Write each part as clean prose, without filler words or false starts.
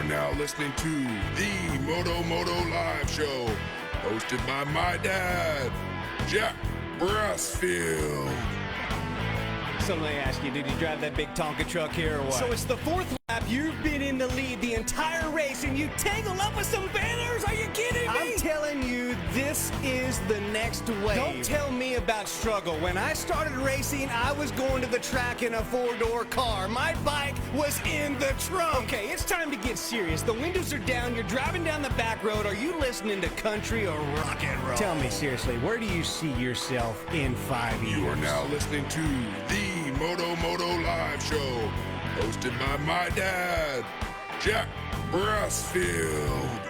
now listening to the MOTO-MOTO Live Show, hosted by my dad, Jack Brassfield. So let me ask you, did you drive that big Tonka truck here or what? So it's the fourth lap. You've been in the lead the entire race, and you tangle up with some banners? Are you kidding me? I'm telling you, this is the next wave. Don't tell me about struggle. When I started racing, I was going to the track in a four-door car. My bike was in the trunk. Okay, it's time to get serious. The windows are down. You're driving down the back road. Are you listening to country or rock and roll? Tell me seriously, where do you see yourself in 5 years? You are now listening to the MOTO-MOTO Live Show, hosted by my dad, Jack Brassfield.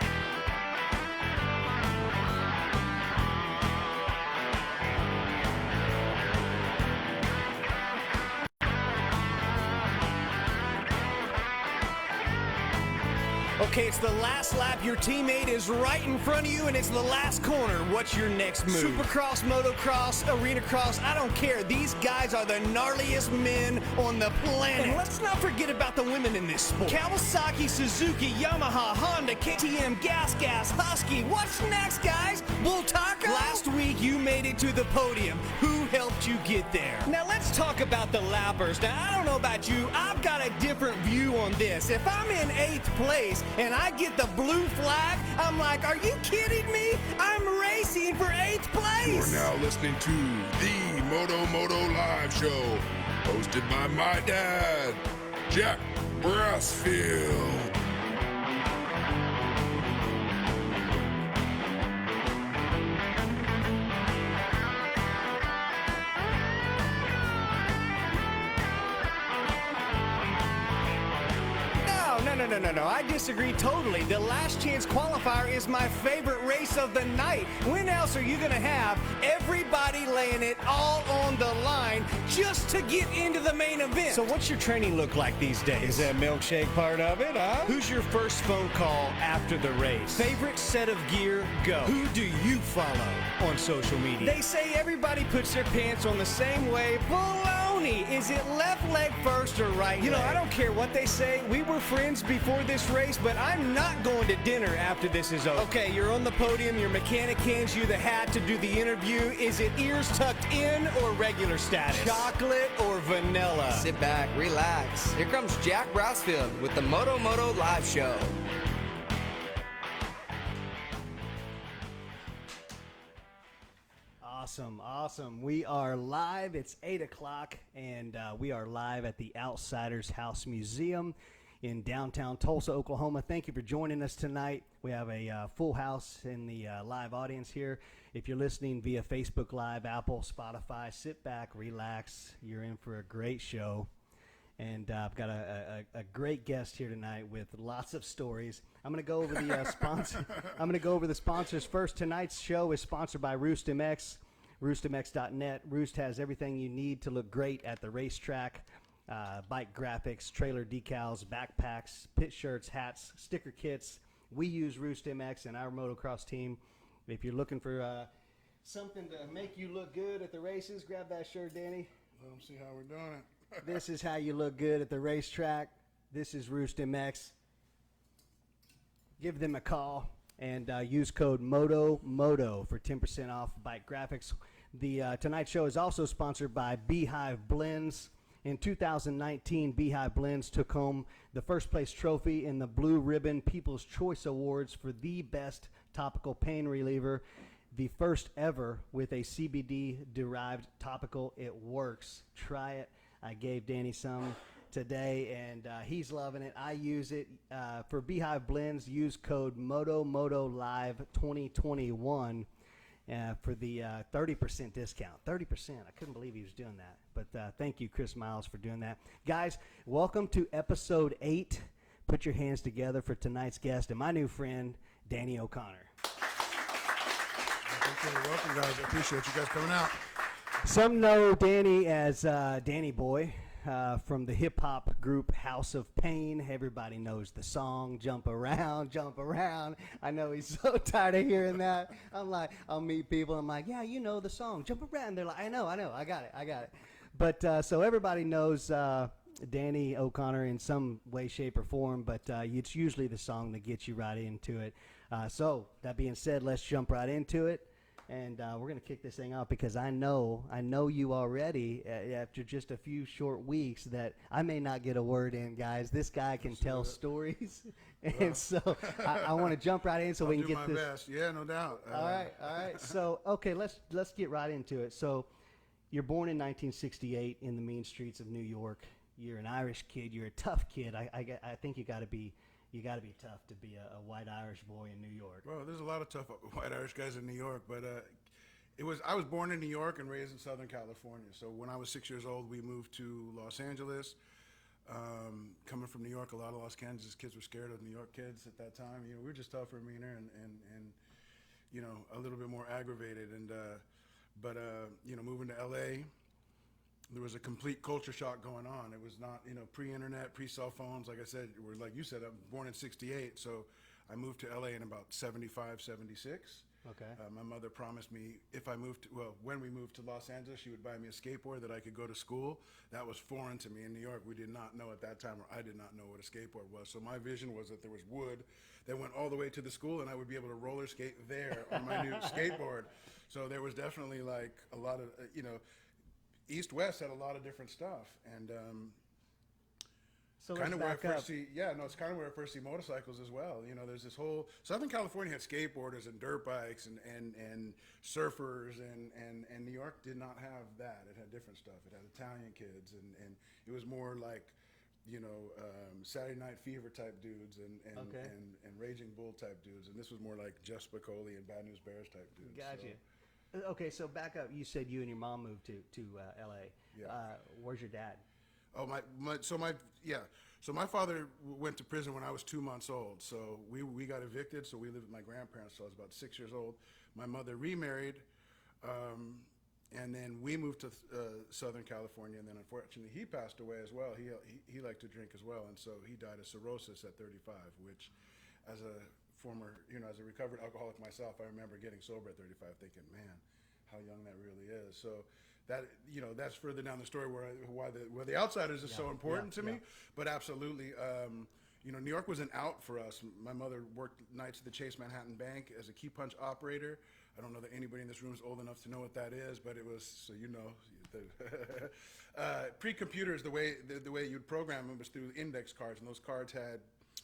Okay, it's the last lap. Your teammate is right in front of you, and it's the last corner. What's your next move? Supercross, motocross, arena cross, I don't care. These guys are the gnarliest men on the planet. And let's not forget about the women in this sport. Kawasaki, Suzuki, Yamaha, Honda, KTM, Gas, Husky. What's next, guys? Bull Taco? Last week, you made it to the podium. Who helped you get there? Now, let's talk about the lappers. Now, I don't know about you. I've got a different view on this. If I'm in 8th place, and I get the blue flag, I'm like, are you kidding me? I'm racing for 8th place. You are now listening to the MOTO-MOTO Live Show, hosted by my dad, Jack Brassfield. No, I disagree totally. The Last Chance Qualifier is my favorite race of the night. When else are you going to have everybody laying it all on the line just to get into the main event? So what's your training look like these days? Is that milkshake part of it, huh? Who's your first phone call after the race? Favorite set of gear, go. Who do you follow on social media? They say everybody puts their pants on the same way. Baloney! Is it left leg first or right leg? You know, I don't care what they say. We were friends before this race, but I'm not going to dinner after this is over. Okay, you're on the podium. Your mechanic hands you the hat to do the interview. Is it ears tucked in or regular status? Chocolate or vanilla? Sit back, relax. Here comes Jack Brassfield with the MOTO-MOTO Live Show. Awesome. We are live. It's 8 o'clock, and we are live at the Outsiders House Museum in downtown Tulsa, Oklahoma. Thank you for joining us tonight. We have a full house in the live audience here. If you're listening via Facebook Live, Apple, Spotify, sit back, relax. You're in for a great show. And I've got a great guest here tonight with lots of stories. I'm going to go over the sponsor. I'm going to go over the sponsors first. Tonight's show is sponsored by Roost MX. RoostMX.net. Roost has everything you need to look great at the racetrack. Bike graphics, trailer decals, backpacks, pit shirts, hats, sticker kits. We use Roost MX and our motocross team. If you're looking for something to make you look good at the races, grab that shirt, Danny. Let them see how we're doing it. This is how you look good at the racetrack. This is Roost MX. Give them a call and use code MOTO-MOTO for 10% off bike graphics. The tonight's show is also sponsored by Beehive Blends. In 2019, Beehive Blends took home the first place trophy in the Blue Ribbon People's Choice Awards for the best topical pain reliever. The first ever with a CBD-derived topical. It works. Try it. I gave Danny some today, and he's loving it. I use it. For Beehive Blends, use code MOTOMOTOLIVE2021 for the 30% discount. 30%. I couldn't believe he was doing that. But thank you, Chris Miles, for doing that. Guys, welcome to episode 8. Put your hands together for tonight's guest and my new friend, Danny O'Connor. You're welcome, guys. I appreciate you guys coming out. Some know Danny as Danny Boy. From the hip-hop group House of Pain. Everybody knows the song, Jump Around, Jump Around. I know he's so tired of hearing that. I'm like, I'll meet people. I'm like, yeah, you know the song, Jump Around. They're like, I know, I got it. But so everybody knows Danny O'Connor in some way, shape, or form, but it's usually the song that gets you right into it. So that being said, let's jump right into it. And we're going to kick this thing off because I know you already, after just a few short weeks, that I may not get a word in, guys. This guy can tell stories. And so I want to jump right in so we can get this. I'll do my best. Yeah, no doubt. All right. So, okay, let's get right into it. So you're born in 1968 in the mean streets of New York. You're an Irish kid. You're a tough kid. I think you got to be tough to be a white Irish boy in New York. Well, there's a lot of tough white Irish guys in New York, but I was born in New York and raised in Southern California. So when I was 6 years old, we moved to Los Angeles. Coming from New York, a lot of Los Angeles kids were scared of New York kids at that time. You know, we were just tougher, meaner, and you know, a little bit more aggravated. And but you know, moving to LA, there was a complete culture shock going on. It was not, you know, pre-internet, pre-cell phones. Like I said, like you said, I'm born in 68, so I moved to LA in about 75, 76. Okay. My mother promised me when we moved to Los Angeles, she would buy me a skateboard that I could go to school. That was foreign to me in New York. We did not know at that time, or I did not know what a skateboard was. So my vision was that there was wood that went all the way to the school, and I would be able to roller skate there on my new skateboard. So there was definitely like a lot of, you know, East West had a lot of different stuff, and So kind of let's where I back up. first see, it's kind of where I first see motorcycles as well. You know, there's this whole Southern California had skateboarders and dirt bikes and surfers, and New York did not have that. It had different stuff. It had Italian kids, and it was more like, you know, Saturday Night Fever type dudes and Raging Bull type dudes, and this was more like Jeff Spicoli and Bad News Bears type dudes. Gotcha. Okay, so back up. You said you and your mom moved to L.A. Yeah. Where's your dad? Oh, so my father went to prison when I was 2 months old. So we got evicted. So we lived with my grandparents. So I was about 6 years old. My mother remarried, and then we moved to Southern California. And then unfortunately, he passed away as well. He liked to drink as well, and so he died of cirrhosis at 35. Which, as a former, you know, as a recovered alcoholic myself, I remember getting sober at 35, thinking, man, how young that really is. So that, you know, that's further down the story where the Outsiders is so important to me. But absolutely, you know, New York was an out for us. My mother worked nights at the Chase Manhattan Bank as a key punch operator. I don't know that anybody in this room is old enough to know what that is, but it was, so you know, pre-computers, the way you'd program them was through index cards, and those cards had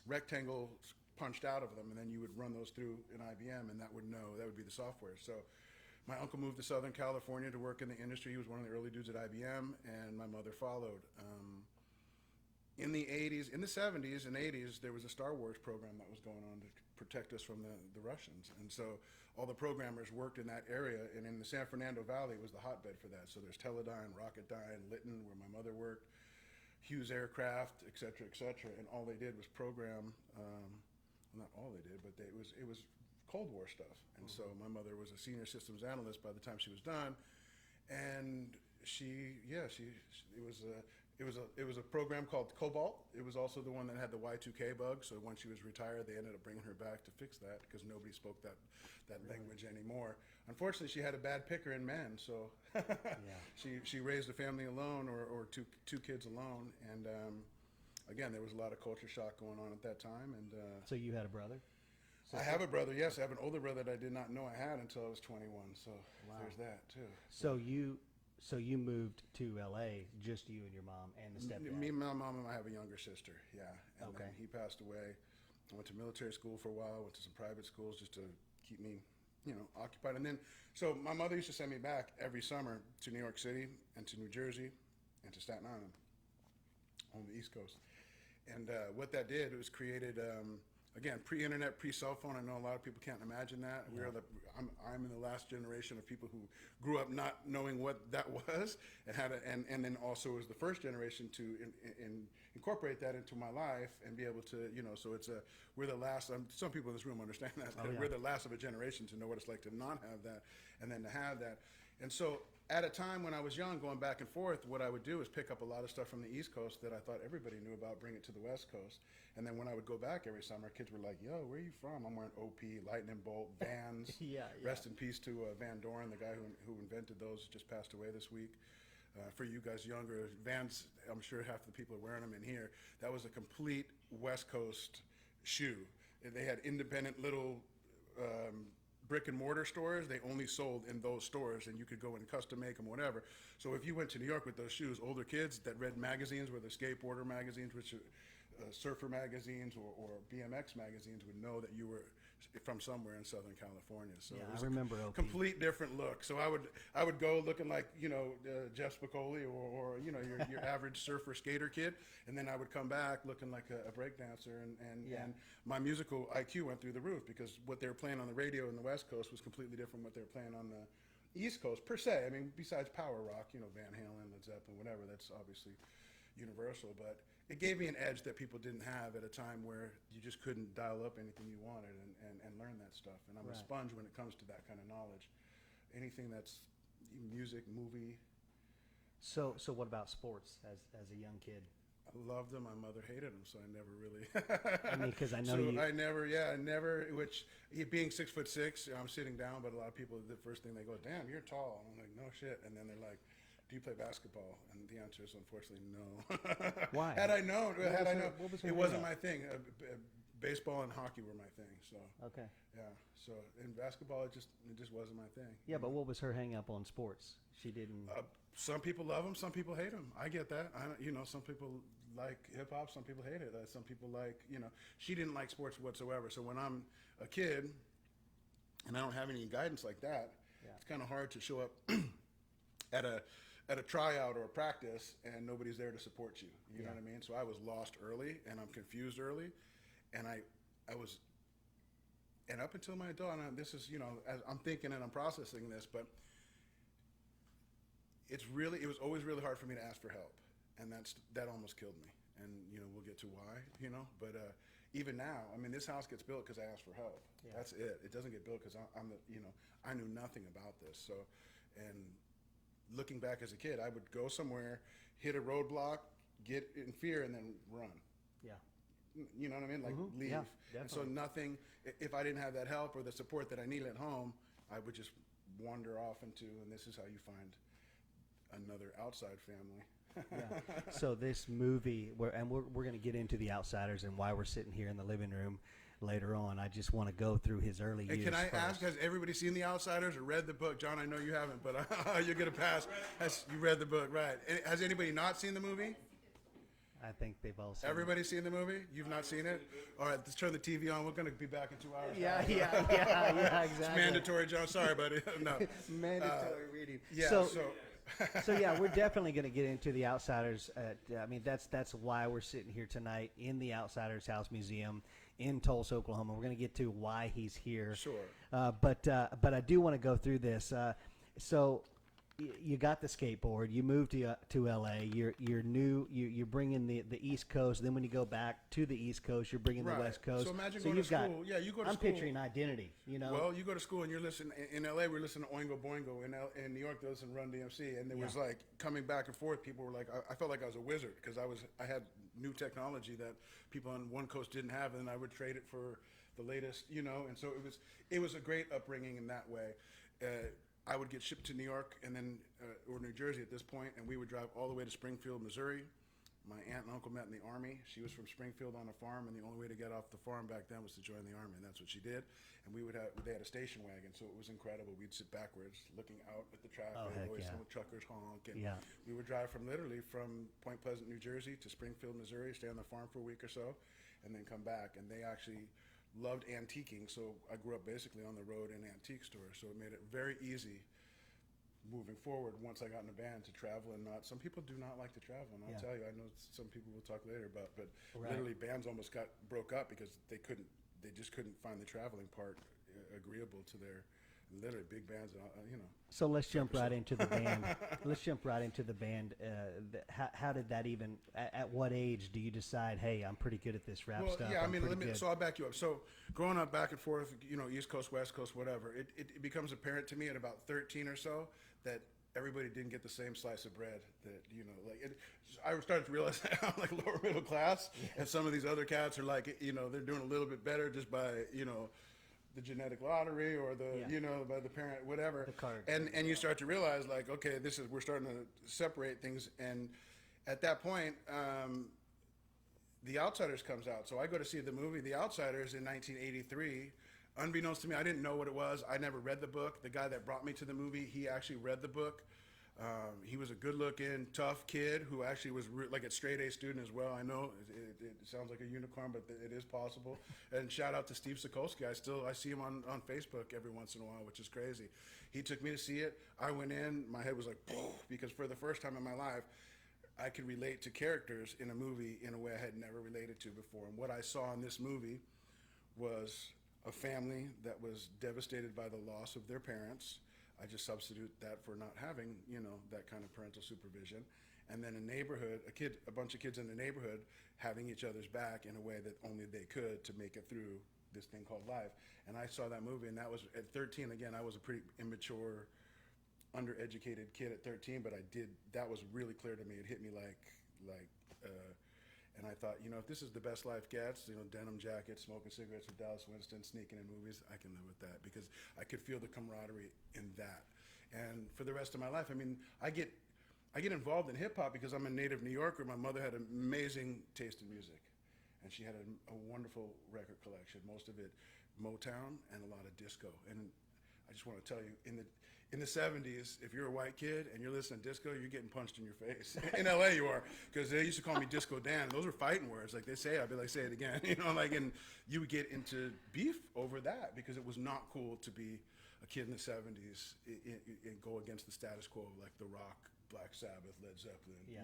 rectangles punched out of them, and then you would run those through an IBM, and that would be the software. So my uncle moved to Southern California to work in the industry. He was one of the early dudes at IBM, and my mother followed. In the 80s, in the 70s and 80s, there was a Star Wars program that was going on to protect us from the Russians. And so all the programmers worked in that area, and in the San Fernando Valley was the hotbed for that. So there's Teledyne, Rocketdyne, Lytton, where my mother worked, Hughes Aircraft, et cetera, and all they did was program, not all they did, but it was Cold War stuff. And so my mother was a senior systems analyst by the time she was done, and it was a program called Cobalt. It was also the one that had the Y2K bug. So when she was retired, they ended up bringing her back to fix that because nobody spoke that language anymore. Unfortunately, she had a bad picker in men, so she raised a family alone or two kids alone, and again, there was a lot of culture shock going on at that time. And So you had a brother? I have a brother. Yes, I have an older brother that I did not know I had until I was 21. So there's that too. So you moved to L.A. just you and your mom and the stepdad? Me, my mom, and I have a younger sister. Yeah, and Okay. then he passed away. I went to military school for a while. Went to some private schools just to keep me, you know, occupied. And then, so my mother used to send me back every summer to New York City and to New Jersey and to Staten Island on the East Coast. And what that did was created, again, pre-internet, pre-cell phone. I know a lot of people can't imagine that. Yeah. I'm in the last generation of people who grew up not knowing what that was, and then also was the first generation to incorporate that into my life and be able to, you know. So we're the last. Some people in this room understand that. Oh, yeah. We're the last of a generation to know what it's like to not have that, and then to have that. And so at a time when I was young, going back and forth, what I would do is pick up a lot of stuff from the East Coast that I thought everybody knew about, bring it to the West Coast. And then when I would go back every summer, kids were like, yo, where are you from? I'm wearing OP, Lightning Bolt, Vans. Yeah. Rest in peace to Van Doren, the guy who invented those, just passed away this week. For you guys younger, Vans, I'm sure half the people are wearing them in here. That was a complete West Coast shoe. They had independent little brick and mortar stores. They only sold in those stores, and you could go and custom make them, whatever. So if you went to New York with those shoes, older kids that read magazines, whether skateboarder magazines, which surfer magazines or BMX magazines, would know that you were from somewhere in Southern California. So Yeah, it was I remember a OP. complete different look. So I would go looking like, Jeff Spicoli or your average surfer skater kid, and then I would come back looking like a breakdancer, and my musical IQ went through the roof, because what they were playing on the radio in the West Coast was completely different from what they were playing on the East Coast per se. I mean, besides power rock, Van Halen, Led Zeppelin, whatever, that's obviously universal, but it gave me an edge that people didn't have at a time where you just couldn't dial up anything you wanted and learn that stuff. And I'm a sponge when it comes to that kind of knowledge. Anything that's music, movie. So what about sports as a young kid? I loved them. My mother hated them, so I never really. I mean, because I know so you. I never. Which being 6'6", I'm sitting down, but a lot of people, the first thing they go, "Damn, you're tall." And I'm like, "No shit," and then they're like, "Do you play basketball?" And the answer is unfortunately no. Why? Had I known, What was her it wasn't hang-up? my thing. Baseball and hockey were my thing. So Okay. yeah. So in basketball, it just wasn't my thing. Yeah, but what was her hang up on sports? She didn't. Some people love them, some people hate them. I get that. Some people like hip hop, some people hate it. Some people like, she didn't like sports whatsoever. So when I'm a kid and I don't have any guidance like that, it's kind of hard to show up at a tryout or a practice and nobody's there to support you. You know what I mean? So I was lost early and I'm confused early, and I was. And up until my adult, and this is, as I'm thinking and I'm processing this, but it was always really hard for me to ask for help, and that almost killed me. And we'll get to why, But even now, I mean, this house gets built because I asked for help. Yeah. That's it. It doesn't get built because I knew nothing about this. So, and looking back as a kid, I would go somewhere, hit a roadblock, get in fear, and then run. Yeah. You know what I mean? Like leave. Yeah, and so nothing, if I didn't have that help or the support that I needed at home, I would just wander off into, and this is how you find another outside family. Yeah. So this movie, we're going to get into The Outsiders and why we're sitting here in the living room later on. I just want to go through his early years. Hey, can I first. ask, has everybody seen The Outsiders or read the book? John, I know you haven't, but you'll get a pass. You read the book, right. Has anybody not seen the movie? I think they've all seen Everybody's seen the movie? You've not seen it? All right, let's turn the TV on. We're going to be back in 2 hours. Yeah, exactly. It's mandatory, John. Sorry, buddy. No. Mandatory reading. Yeah, So yeah, we're definitely going to get into The Outsiders. I mean, that's why we're sitting here tonight in the Outsiders House Museum in Tulsa, Oklahoma. We're going to get to why he's here. Sure. But I do want to go through this. So you got the skateboard. You moved to LA. You're new. You bring in the East Coast. Then when you go back to the East Coast, you're bringing the West Coast. So imagine going to school. Yeah, you go to I'm school. picturing identity. Well, you go to school and you're listening. In LA, we're listening to Oingo Boingo. In New York, they listen to Run DMC. And there was like coming back and forth. People were like, I felt like I was a wizard because I had new technology that people on one coast didn't have, and I would trade it for the latest, And so it was a great upbringing in that way. I would get shipped to New York and then or New Jersey at this point, and we would drive all the way to Springfield, Missouri. My aunt and uncle met in the Army. She was from Springfield on a farm, and the only way to get off the farm back then was to join the Army, and that's what she did. And they had a station wagon, so it was incredible. We'd sit backwards, looking out at the traffic, always some truckers honk, and we would drive from Point Pleasant, New Jersey to Springfield, Missouri, stay on the farm for a week or so, and then come back. And they actually loved antiquing, so I grew up basically on the road in antique stores, so it made it very easy moving forward once I got in a band to travel and not. Some people do not like to travel, and I'll tell you, I know some people we'll talk later about, but literally bands almost broke up because they just couldn't find the traveling part agreeable to their literally big bands, So let's jump right into the band. How did that even? At what age do you decide? Hey, I'm pretty good at this rap stuff. Yeah, so I'll back you up. So growing up back and forth, East Coast, West Coast, whatever, it becomes apparent to me at about 13 or so that everybody didn't get the same slice of bread. I started to realize that I'm like lower middle class, and some of these other cats are like, they're doing a little bit better just by the genetic lottery or the Yeah. you know, by the parent, whatever. The card. And you start to realize like, okay, we're starting to separate things. And at that point, The Outsiders comes out. So I go to see the movie The Outsiders in 1983. Unbeknownst to me, I didn't know what it was. I never read the book. The guy that brought me to the movie, he actually read the book. He was a good-looking, tough kid who actually was like a straight-A student as well. I know it sounds like a unicorn, but it is possible. And shout out to Steve Sokolsky. I see him on Facebook every once in a while, which is crazy. He took me to see it. I went in. My head was like, because for the first time in my life, I could relate to characters in a movie in a way I had never related to before. And what I saw in this movie was a family that was devastated by the loss of their parents. I just substitute that for not having, that kind of parental supervision. And then a bunch of kids in the neighborhood having each other's back in a way that only they could to make it through this thing called life. And I saw that movie, and that was at 13. Again, I was a pretty immature, undereducated kid at 13, but that was really clear to me. It hit me and I thought, if this is the best life gets, denim jackets, smoking cigarettes with Dallas Winston, sneaking in movies, I can live with that because I could feel the camaraderie in that. And for the rest of my life, I mean, I get involved in hip hop because I'm a native New Yorker. My mother had an amazing taste in music, and she had a wonderful record collection, most of it Motown and a lot of disco. And I just want to tell you, in the 70s, if you're a white kid and you're listening to disco, you're getting punched in your face. In LA, you are, because they used to call me Disco Dan. Those are fighting words. Like they say, I'd be like, say it again. And you would get into beef over that because it was not cool to be a kid in the 70s and go against the status quo of like The Rock, Black Sabbath, Led Zeppelin. Yeah.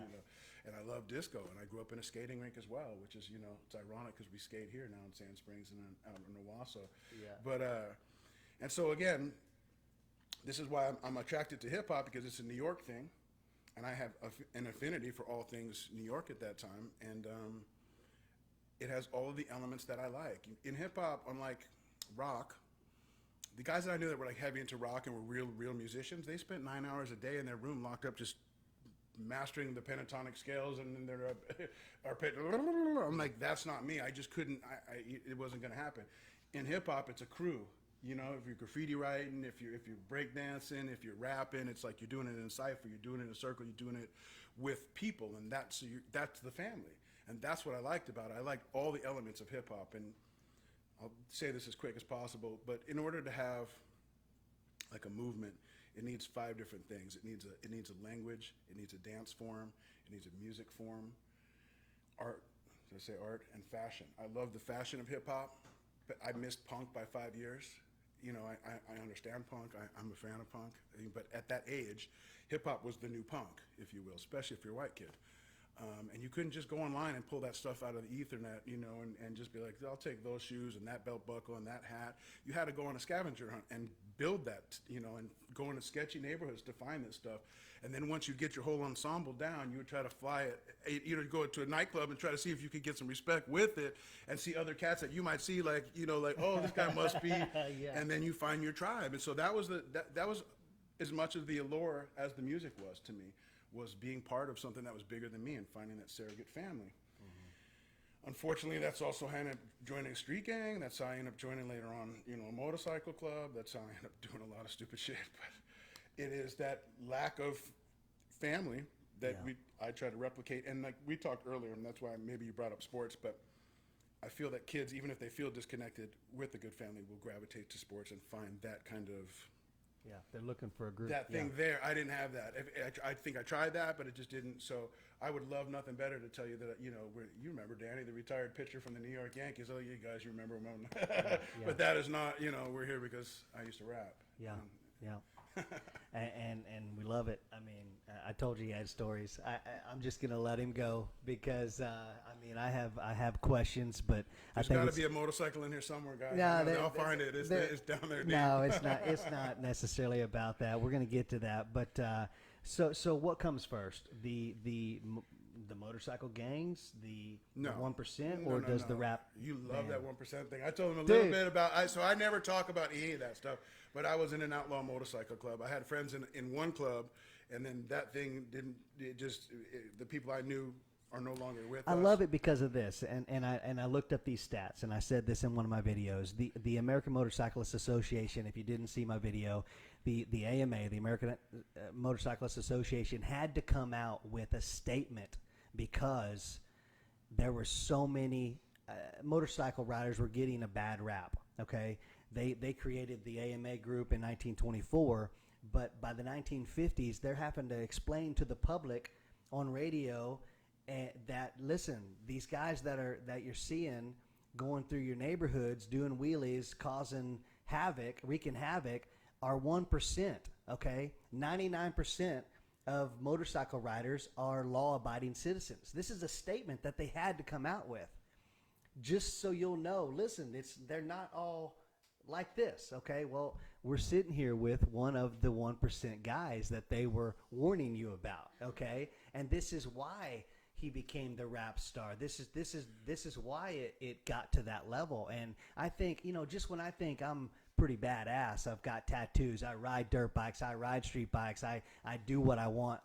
And I love disco, and I grew up in a skating rink as well, which is, it's ironic because we skate here now in Sand Springs and out in Owasso. Yeah. But, and so again, this is why I'm attracted to hip hop because it's a New York thing, and I have an affinity for all things New York at that time, and it has all of the elements that I like. In hip hop, unlike rock, the guys that I knew that were like heavy into rock and were real musicians, they spent 9 hours a day in their room locked up just mastering the pentatonic scales and then their I'm like, that's not me. I just couldn't. It wasn't going to happen. In hip hop, it's a crew. If you're graffiti writing, if you're breakdancing, if you're rapping, it's like you're doing it in a cipher, you're doing it in a circle, you're doing it with people, and that's the family. And that's what I liked about it. I liked all the elements of hip hop, and I'll say this as quick as possible, but in order to have like a movement, it needs 5 different things. It needs a language, it needs a dance form, it needs a music form, art, did I say art, and fashion. I love the fashion of hip hop, but I missed punk by 5 years. I understand punk, I'm a fan of punk, but at that age, hip hop was the new punk, if you will, especially if you're a white kid. And you couldn't just go online and pull that stuff out of the ethernet, and just be like, I'll take those shoes and that belt buckle and that hat. You had to go on a scavenger hunt and build that, and go into sketchy neighborhoods to find this stuff. And then once you get your whole ensemble down, you would try to fly it, go to a nightclub and try to see if you could get some respect with it and see other cats that you might see like, oh, this guy must be, Yeah. And then you find your tribe. And so that was as much of the allure as the music was to me, was being part of something that was bigger than me and finding that surrogate family. Mm-hmm. Unfortunately, that's also how I ended up joining a street gang. That's how I ended up joining later on, a motorcycle club. That's how I ended up doing a lot of stupid shit. But it is that lack of family that I try to replicate. And like we talked earlier, and that's why maybe you brought up sports, but I feel that kids, even if they feel disconnected with a good family, will gravitate to sports and find that kind of they're looking for a group. that thing there. I didn't have that. I think I tried that, but it just didn't. So I would love nothing better to tell you that, you remember Danny, the retired pitcher from the New York Yankees. Oh, you guys, you remember him. But that is not, we're here because I used to rap. Yeah, yeah. and we love it. I mean, I told you he had stories. I'm just gonna let him go because I have questions, but There's I think got to be a motorcycle in here somewhere, guys. No, I'll find it. It's down there. Deep. No, it's not. It's not necessarily about that. We're gonna get to that, but so what comes first? The motorcycle gangs, the 1%, or does the rap? You love band? that 1% thing. I told him a little bit about. So I never talk about any of that stuff. But I was in an outlaw motorcycle club. I had friends in one club, and then that thing didn't. The people I knew are no longer with us. I love it because of this, and I looked up these stats, and I said this in one of my videos. The American Motorcyclists Association, if you didn't see my video, the AMA, the American Motorcyclists Association, had to come out with a statement because there were so many motorcycle riders were getting a bad rap. Okay, they created the AMA group in 1924, but by the 1950s, they're having to explain to the public on radio that, listen, these guys that you're seeing going through your neighborhoods doing wheelies, causing havoc, wreaking havoc, are 1%. Okay, 99% of motorcycle riders are law-abiding citizens. This is a statement that they had to come out with, just so you'll know. Listen, they're not all like this. Okay, well, we're sitting here with one of the 1% guys that they were warning you about. Okay, and this is why he became the rap star. This is why it got to that level. And I think, just when I think I'm pretty badass, I've got tattoos, I ride dirt bikes, I ride street bikes, I do what I want.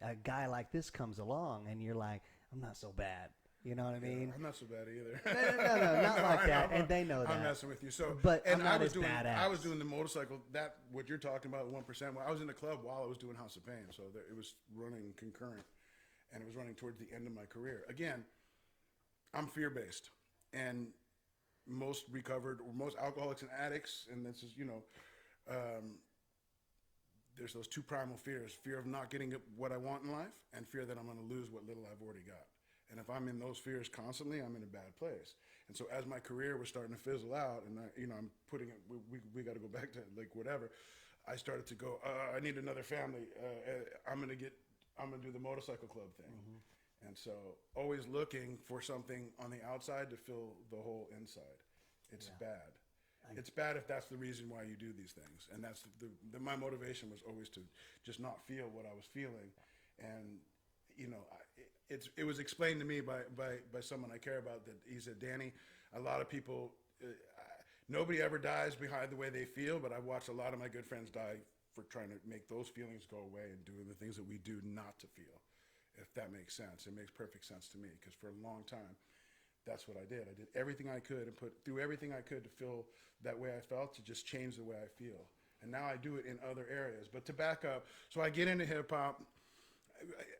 A guy like this comes along, and you're like, I'm not so bad. You know what I mean? Yeah, I'm not so bad either. No, not like that. And they know that. I'm messing with you. So, but and I'm not I was as doing, badass. I was doing the motorcycle. What you're talking about, 1%. Well, I was in the club while I was doing House of Pain, so it was running concurrent, and it was running towards the end of my career. Again, I'm fear-based, and most recovered or most alcoholics and addicts, and this is there's those two primal fears: fear of not getting what I want in life, and fear that I'm going to lose what little I've already got. And if I'm in those fears constantly, I'm in a bad place. And so as my career was starting to fizzle out, and I'm putting it, we got to go back to like whatever. I started to go, I need another family. I'm gonna do the motorcycle club thing. Mm-hmm. And so always looking for something on the outside to fill the hole inside. It's bad. It's bad if that's the reason why you do these things. And that's my motivation was always to just not feel what I was feeling. And it was explained to me by someone I care about, that he said, Danny, a lot of people, nobody ever dies behind the way they feel, but I've watched a lot of my good friends die for trying to make those feelings go away and doing the things that we do not to feel, if that makes sense. It makes perfect sense to me, because for a long time, that's what I did. I did everything I could and put through everything I could to feel that way I felt, to just change the way I feel. And now I do it in other areas. But to back up, so I get into hip hop.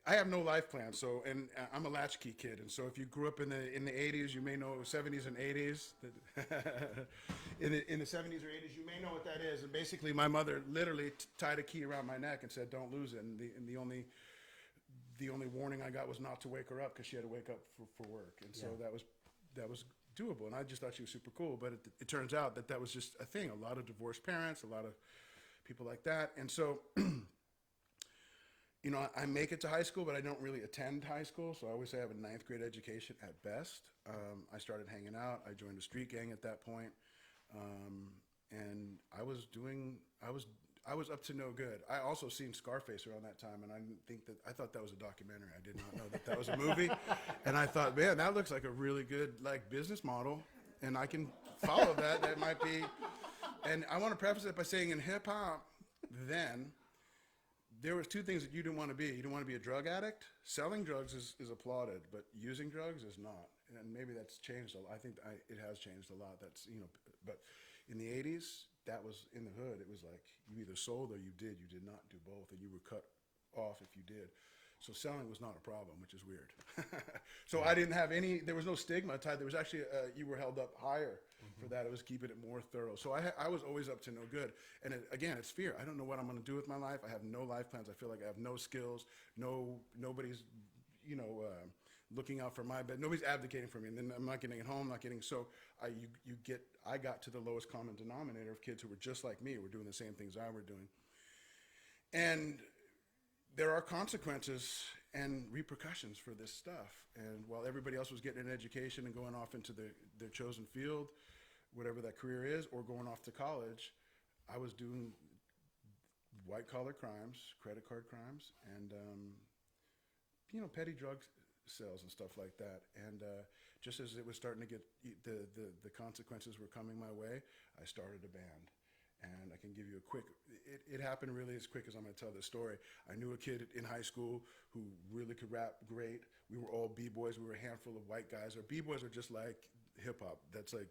I have no life plan, and I'm a latchkey kid, and so if you grew up in the 80s, you may know 70s and 80s. In the 70s or 80s, you may know what that is. And basically, my mother literally tied a key around my neck and said, "Don't lose it." And the only warning I got was not to wake her up, because she had to wake up for work, and so that was doable. And I just thought she was super cool, but it turns out that was just a thing. A lot of divorced parents, a lot of people like that, and so. I make it to high school, but I don't really attend high school, so I always say I have a 9th grade education at best. I started hanging out. I joined a street gang at that point, and I was up to no good. I also seen Scarface around that time, and I thought that was a documentary. I did not know that was a movie, and I thought, man, that looks like a really good business model, and I can follow that. That might be. And I want to preface it by saying, in hip hop, then. There was two things that you didn't want to be. You didn't want to be a drug addict. Selling drugs is applauded, but using drugs is not. And maybe that's changed a lot. I think it has changed a lot. But in the 80s, that was in the hood. It was like you either sold or you did. You did not do both, and you were cut off if you did. So selling was not a problem, which is weird. So I didn't have there was no stigma tied. There was actually, you were held up higher for that. It was keeping it more thorough. So I was always up to no good. And again, it's fear. I don't know what I'm going to do with my life. I have no life plans. I feel like I have no skills. Nobody's, looking out for my bed. Nobody's advocating for me. And then I'm not getting it home, I got to the lowest common denominator of kids who were just like me, were doing the same things I were doing. And there are consequences and repercussions for this stuff. And while everybody else was getting an education and going off into their chosen field, whatever that career is, or going off to college, I was doing white-collar crimes, credit card crimes, and petty drug sales and stuff like that. And just as it was starting to get, the consequences were coming my way, I started a band. And I can give you it happened really as quick as I'm going to tell this story. I knew a kid in high school who really could rap great. We were all b-boys. We were a handful of white guys. Our b-boys are just like hip hop. That's like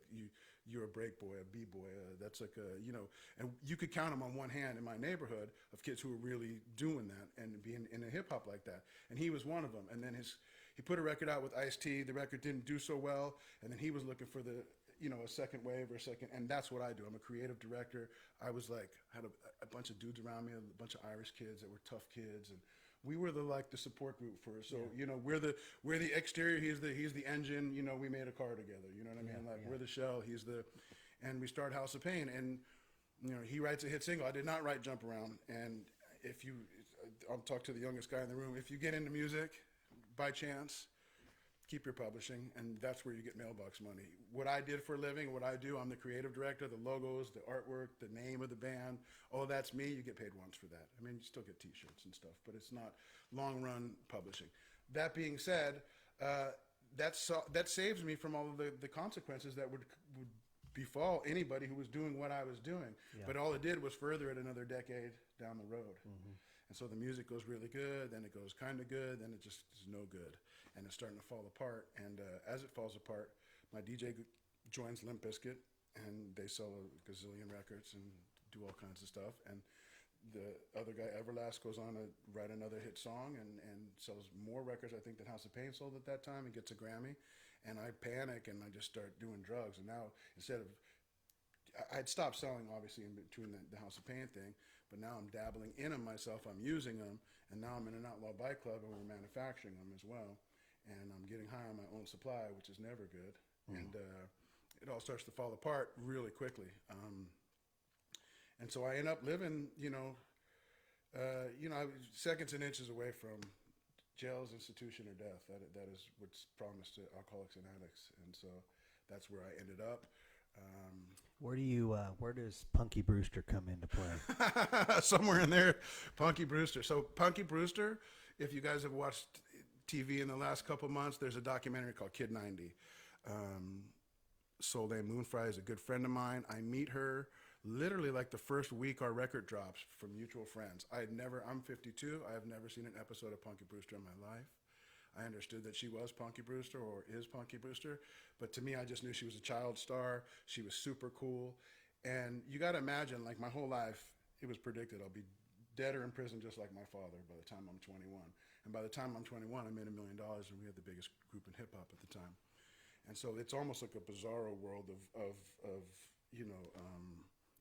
you're a break boy, a b-boy. That's like a, you know, and you could count them on one hand in my neighborhood of kids who were really doing that and being in a hip hop like that. And he was one of them. And then he put a record out with Ice-T. The record didn't do so well, and then he was looking for the, you know, a second wave or a second, and that's what I do. I'm a creative director. I was like, had a bunch of dudes around me, a bunch of Irish kids that were tough kids, and we were the support group for. So you know, we're the exterior. He's the engine. You know, we made a car together. You know what I mean? Like we're the shell. He's the, and we start House of Pain, and you know, he writes a hit single. I did not write Jump Around, and I'll talk to the youngest guy in the room. If you get into music, by chance, keep your publishing, and that's where you get mailbox money. What I did for a living, what I do, I'm the creative director, the logos, the artwork, the name of the band, all of that's me. You get paid once for that. I mean, you still get t-shirts and stuff, but it's not long-run publishing. That being said, that saves me from all of the consequences that would befall anybody who was doing what I was doing. Yeah. But all it did was further it another decade down the road. Mm-hmm. And so the music goes really good, then it goes kind of good, then it just is no good. And it's starting to fall apart. And as it falls apart, my DJ joins Limp Bizkit, and they sell a gazillion records and do all kinds of stuff. And the other guy, Everlast, goes on to write another hit song and sells more records, I think, than House of Pain sold at that time, and gets a Grammy. And I panic, and I just start doing drugs. And now, instead of, I'd stopped selling, obviously, in between the House of Pain thing, but now I'm dabbling in them myself. I'm using them, and now I'm in an outlaw bike club, and we're manufacturing them as well. And I'm getting high on my own supply, which is never good. And it all starts to fall apart really quickly. And so I end up living, seconds and inches away from jails, institution, or death. That is what's promised to alcoholics and addicts. And so that's where I ended up. Where does Punky Brewster come into play? Somewhere in there, Punky Brewster. So Punky Brewster, if you guys have watched TV in the last couple months, there's a documentary called Kid 90. Soleil Moonfry is a good friend of mine. I meet her literally like the first week our record drops from mutual friends. I'm 52. I have never seen an episode of Punky Brewster in my life. I understood that she was Punky Brewster or is Punky Brewster, but to me, I just knew she was a child star. She was super cool. And you got to imagine, like my whole life, it was predicted I'll be dead or in prison just like my father by the time I'm 21. And by the time I'm 21, I made $1 million, and we had the biggest group in hip hop at the time. And so it's almost like a bizarro world of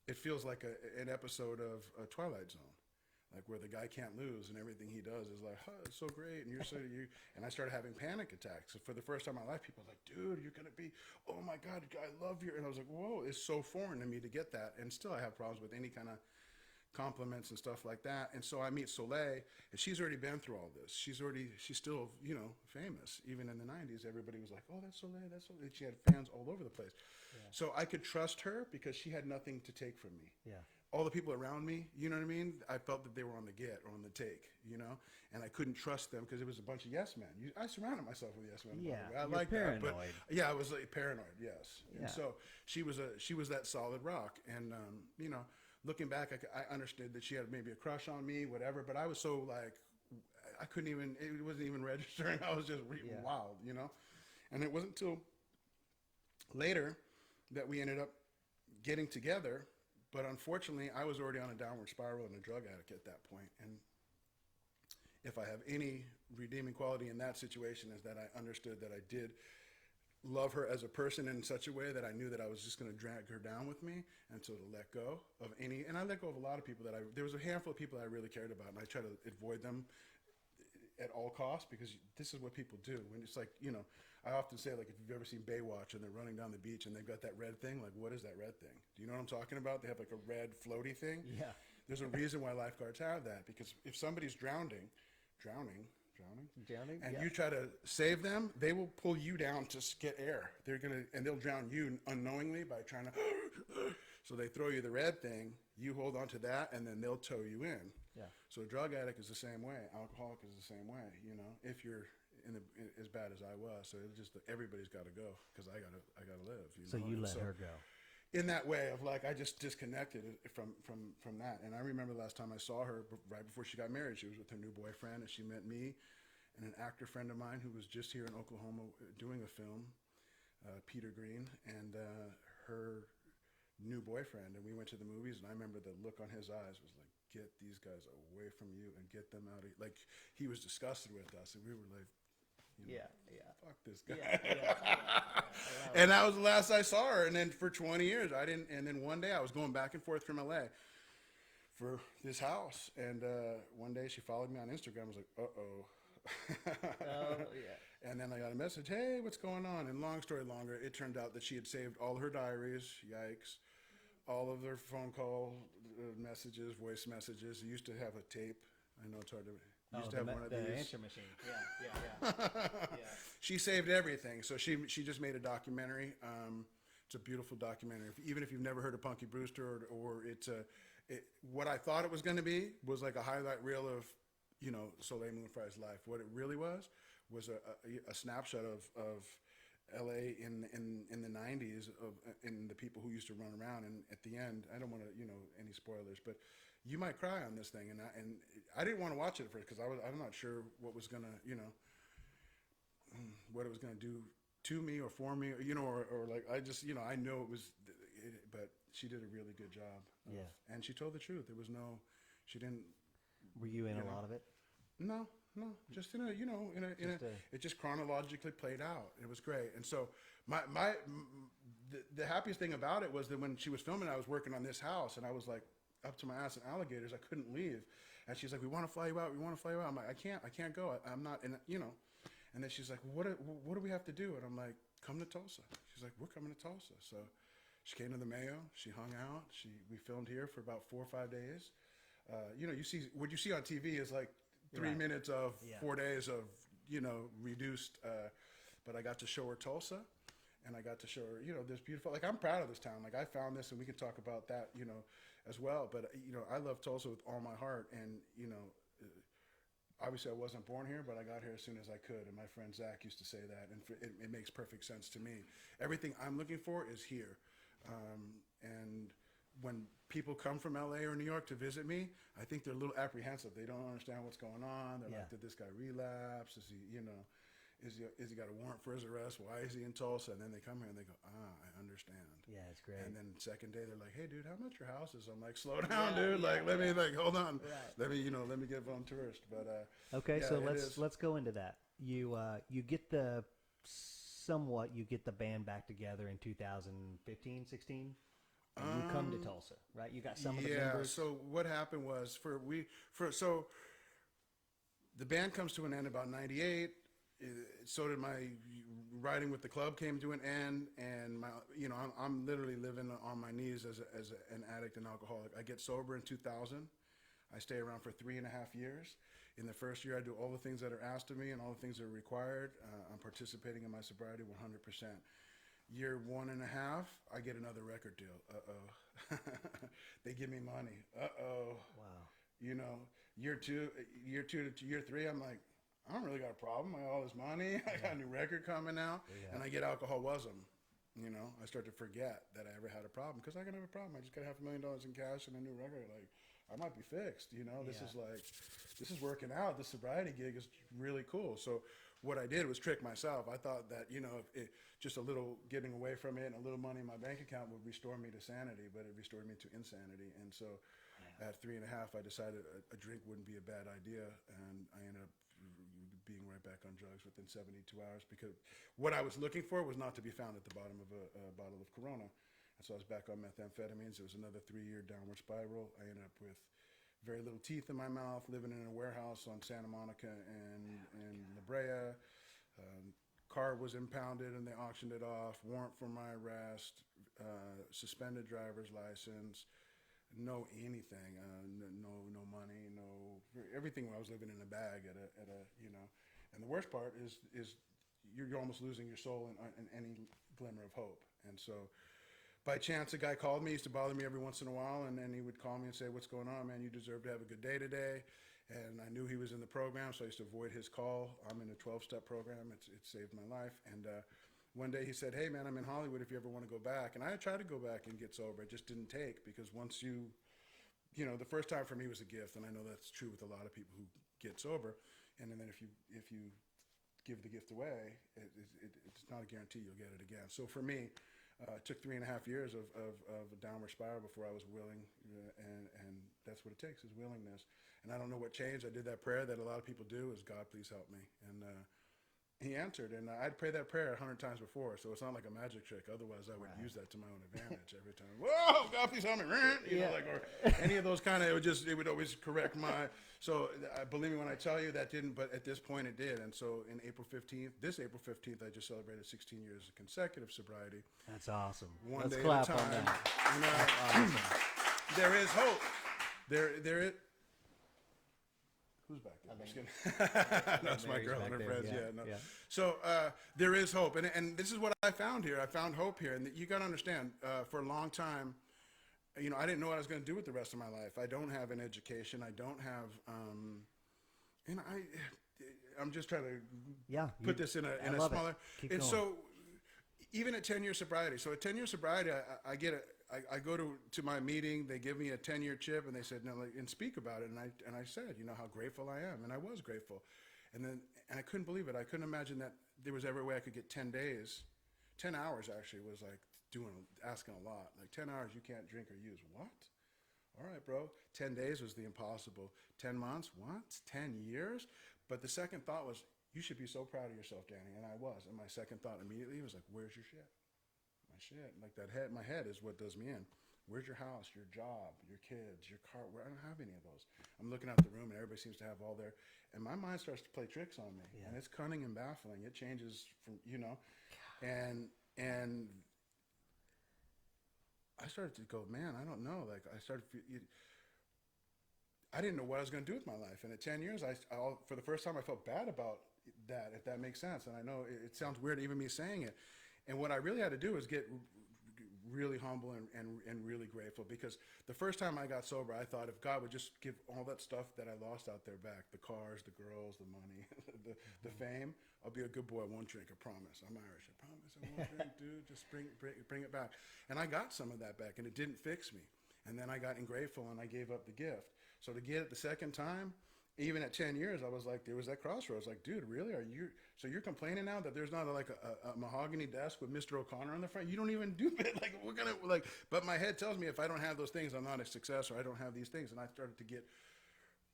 it feels like an episode of Twilight Zone. Like where the guy can't lose and everything he does is like, oh, it's so great. And and I started having panic attacks. So for the first time in my life, people were like, dude, you're going to be, oh my God, I love you. And I was like, whoa, it's so foreign to me to get that. And still I have problems with any kind of compliments and stuff like that. And so I meet Soleil, and she's already been through all this. She's still, famous. Even in the 90s, everybody was like, oh, that's Soleil, that's Soleil. She had fans all over the place. Yeah. So I could trust her because she had nothing to take from me. Yeah. All the people around me, you know what I mean? I felt that they were on the get or on the take, and I couldn't trust them because it was a bunch of yes men. I surrounded myself with yes men. Yeah, I like paranoid. That, but yeah, I was like paranoid. Yes, yeah. And so she was that solid rock, and looking back, I understood that she had maybe a crush on me, whatever. But I was so like, I couldn't even. It wasn't even registering. I was just wild, And it wasn't until later that we ended up getting together. But unfortunately, I was already on a downward spiral and a drug addict at that point. And if I have any redeeming quality in that situation is that I understood that I did love her as a person in such a way that I knew that I was just going to drag her down with me, and so to let go of any, and I let go of a lot of people there was a handful of people I really cared about, and I try to avoid them at all costs because this is what people do. When it's like, I often say, like, if you've ever seen Baywatch and they're running down the beach and they've got that red thing, like, what is that red thing? Do you know what I'm talking about? They have like a red floaty thing. Yeah. There's a reason why lifeguards have that, because if somebody's drowning, and you try to save them, they will pull you down to get air. And they'll drown you unknowingly by trying to, so they throw you the red thing, you hold on to that, and then they'll tow you in. Yeah. So a drug addict is the same way. Alcoholic is the same way, if you're as bad as I was. So it's just everybody's got to go because I gotta live. So you let her go. In that way of like, I just disconnected from that. And I remember the last time I saw her right before she got married, she was with her new boyfriend, and she met me, and an actor friend of mine who was just here in Oklahoma doing a film, Peter Green, and her new boyfriend, and we went to the movies, and I remember the look on his eyes was like, get these guys away from you and get them out of, like, he was disgusted with us, and we were like, fuck this guy. And that was the last I saw her, and then for 20 years I didn't, and then one day I was going back and forth from LA for this house, and one day she followed me on Instagram. I was like, uh-oh. And then I got a message, hey, what's going on? And long story longer, it turned out that she had saved all her diaries, yikes, all of their phone call messages, voice messages. You used to have a tape. I know it's hard to... Used to have one of these. The answer machine. Yeah. She saved everything. So she just made a documentary. It's a beautiful documentary. Even if you've never heard of Punky Brewster, or what I thought it was going to be was like a highlight reel of, Soleil Moon Frye's life. What it really was a snapshot of LA in the 90s, in the people who used to run around. And at the end, I don't want to, any spoilers, but you might cry on this thing. And I didn't want to watch it at first because I'm not sure what was going to, what it was going to do to me or for me, or like, I just, I know it was, but she did a really good job. And she told the truth. There was she didn't. Were you in a lot of it? No, just it just chronologically played out. It was great. And so the happiest thing about it was that when she was filming, I was working on this house, and I was like up to my ass in alligators. I couldn't leave. And she's like, we want to fly you out. I'm like, I can't go. I'm not, and then she's like, what do we have to do? And I'm like, come to Tulsa. She's like, we're coming to Tulsa. So she came to the Mayo. She hung out. We filmed here for about 4 or 5 days. You see what you see on TV is like 3 minutes of 4 days of, reduced. But I got to show her Tulsa, and I got to show her, this beautiful, like, I'm proud of this town. Like, I found this, and we can talk about that, as well. But, I love Tulsa with all my heart. And, obviously I wasn't born here, but I got here as soon as I could. And my friend Zach used to say that, and it makes perfect sense to me. Everything I'm looking for is here. And when people come from LA or New York to visit me, I think they're a little apprehensive. They don't understand what's going on. They're like, did this guy relapse? Is he, is he got a warrant for his arrest? Why is he in Tulsa? And then they come here and they go, I understand. Yeah, it's great. And then second day they're like, hey dude, how much your house is? I'm like, slow down, dude. Let me hold on. Right. Let me get on tourist. But okay, so let's go into that. You get the band back together in 2015, 16. And you come to Tulsa, right? You got some of the members. So what happened was so the band comes to an end about 98. So did my writing with the club came to an end, and I'm literally living on my knees as an addict and alcoholic. I get sober in 2000. I stay around for 3.5 years. In the first year, I do all the things that are asked of me and all the things that are required. I'm participating in my sobriety 100%. Year 1.5, I get another record deal. They give me money. Wow. Year two to year 3, I'm like, I don't really got a problem. I got all this money. I got a new record coming out, and I get alcoholism. I start to forget that I ever had a problem, because I can have a problem. I just got $500,000 in cash and a new record. Like, I might be fixed. This is working out. This sobriety gig is really cool. So what I did was trick myself. I thought that, just a little getting away from it and a little money in my bank account would restore me to sanity, but it restored me to insanity. And so at 3.5, I decided a drink wouldn't be a bad idea, and I ended up being right back on drugs within 72 hours, because what I was looking for was not to be found at the bottom of a bottle of Corona. And so I was back on methamphetamines. It was another 3-year downward spiral. I ended up with very little teeth in my mouth, living in a warehouse on Santa Monica and La Brea. Car was impounded and they auctioned it off. Warrant for my arrest, suspended driver's license, no anything, no money, no everything. I was living in a bag at a. And the worst part is you're almost losing your soul in any glimmer of hope. And so, by chance, a guy called me. He used to bother me every once in a while, and then he would call me and say, what's going on, man? You deserve to have a good day today. And I knew he was in the program, so I used to avoid his call. I'm in a 12-step program. It saved my life. And one day he said, hey, man, I'm in Hollywood if you ever want to go back. And I tried to go back and get sober. It just didn't take, because once the first time for me was a gift, and I know that's true with a lot of people who get sober. and then if you give the gift away, it's not a guarantee you'll get it again. So for me, it took 3.5 years of a downward spiral before I was willing, and that's what it takes, is willingness. And I don't know what changed. I did that prayer that a lot of people do, is God, please help me. And he answered, and I'd prayed that prayer 100 times before, so it's not like a magic trick. Otherwise, I would use that to my own advantage every time. Whoa, God, please help me, you know, like, or any of those kind of. It would always correct my. So believe me when I tell you that didn't, but at this point it did. And so in this April 15th, I just celebrated 16 years of consecutive sobriety. That's awesome. One day at a time. On that. You know, Awesome. there is hope. There is. Who's back there? I'm just kidding. That's my girl and her friends. Yeah, no. Yeah. So there is hope, and this is what I found here. I found hope here, and you got to understand. For a long time, you know, I didn't know what I was going to do with the rest of my life. I don't have an education. I don't have, and I'm just trying to put this in a smaller. Keep and going. so, even at 10 year sobriety. So at 10 year sobriety, I go to my meeting. They give me a 10-year chip, and they said, "No," and speak about it. And I said, you know, how grateful I am, and I was grateful. And I couldn't believe it. I couldn't imagine that there was ever a way I could get 10 days, 10 hours actually was like asking a lot. Like 10 hours you can't drink or use. What? All right, bro. 10 days was the impossible. 10 months? What? 10 years? But the second thought was, you should be so proud of yourself, Danny. And I was. And my second thought immediately was like, where's your shit? My shit. Like my head is what does me in. Where's your house, your job, your kids, your car? I don't have any of those. I'm looking out the room, and everybody seems to have all their, and my mind starts to play tricks on me. And it's cunning and baffling. It changes from, you know, and I started to go, man, I don't know. Like I didn't know what I was going to do with my life. And at 10 years, for the first time, I felt bad about that, if that makes sense. And I know it sounds weird, even me saying it. And what I really had to do was get really humble and really grateful, because the first time I got sober, I thought if God would just give all that stuff that I lost out there back, the cars, the girls, the money, the fame, I'll be a good boy. I won't drink. I promise. I'm Irish. I promise I won't drink, dude. Just bring it back. And I got some of that back, and it didn't fix me. And then I got ungrateful, and I gave up the gift. So to get it the second time, even at 10 years, I was like, there was that crossroads. Like, dude, really? So you're complaining now that there's not a mahogany desk with Mr. O'Connor on the front? You don't even do it. Like, but my head tells me if I don't have those things, I'm not a success, or I don't have these things. And I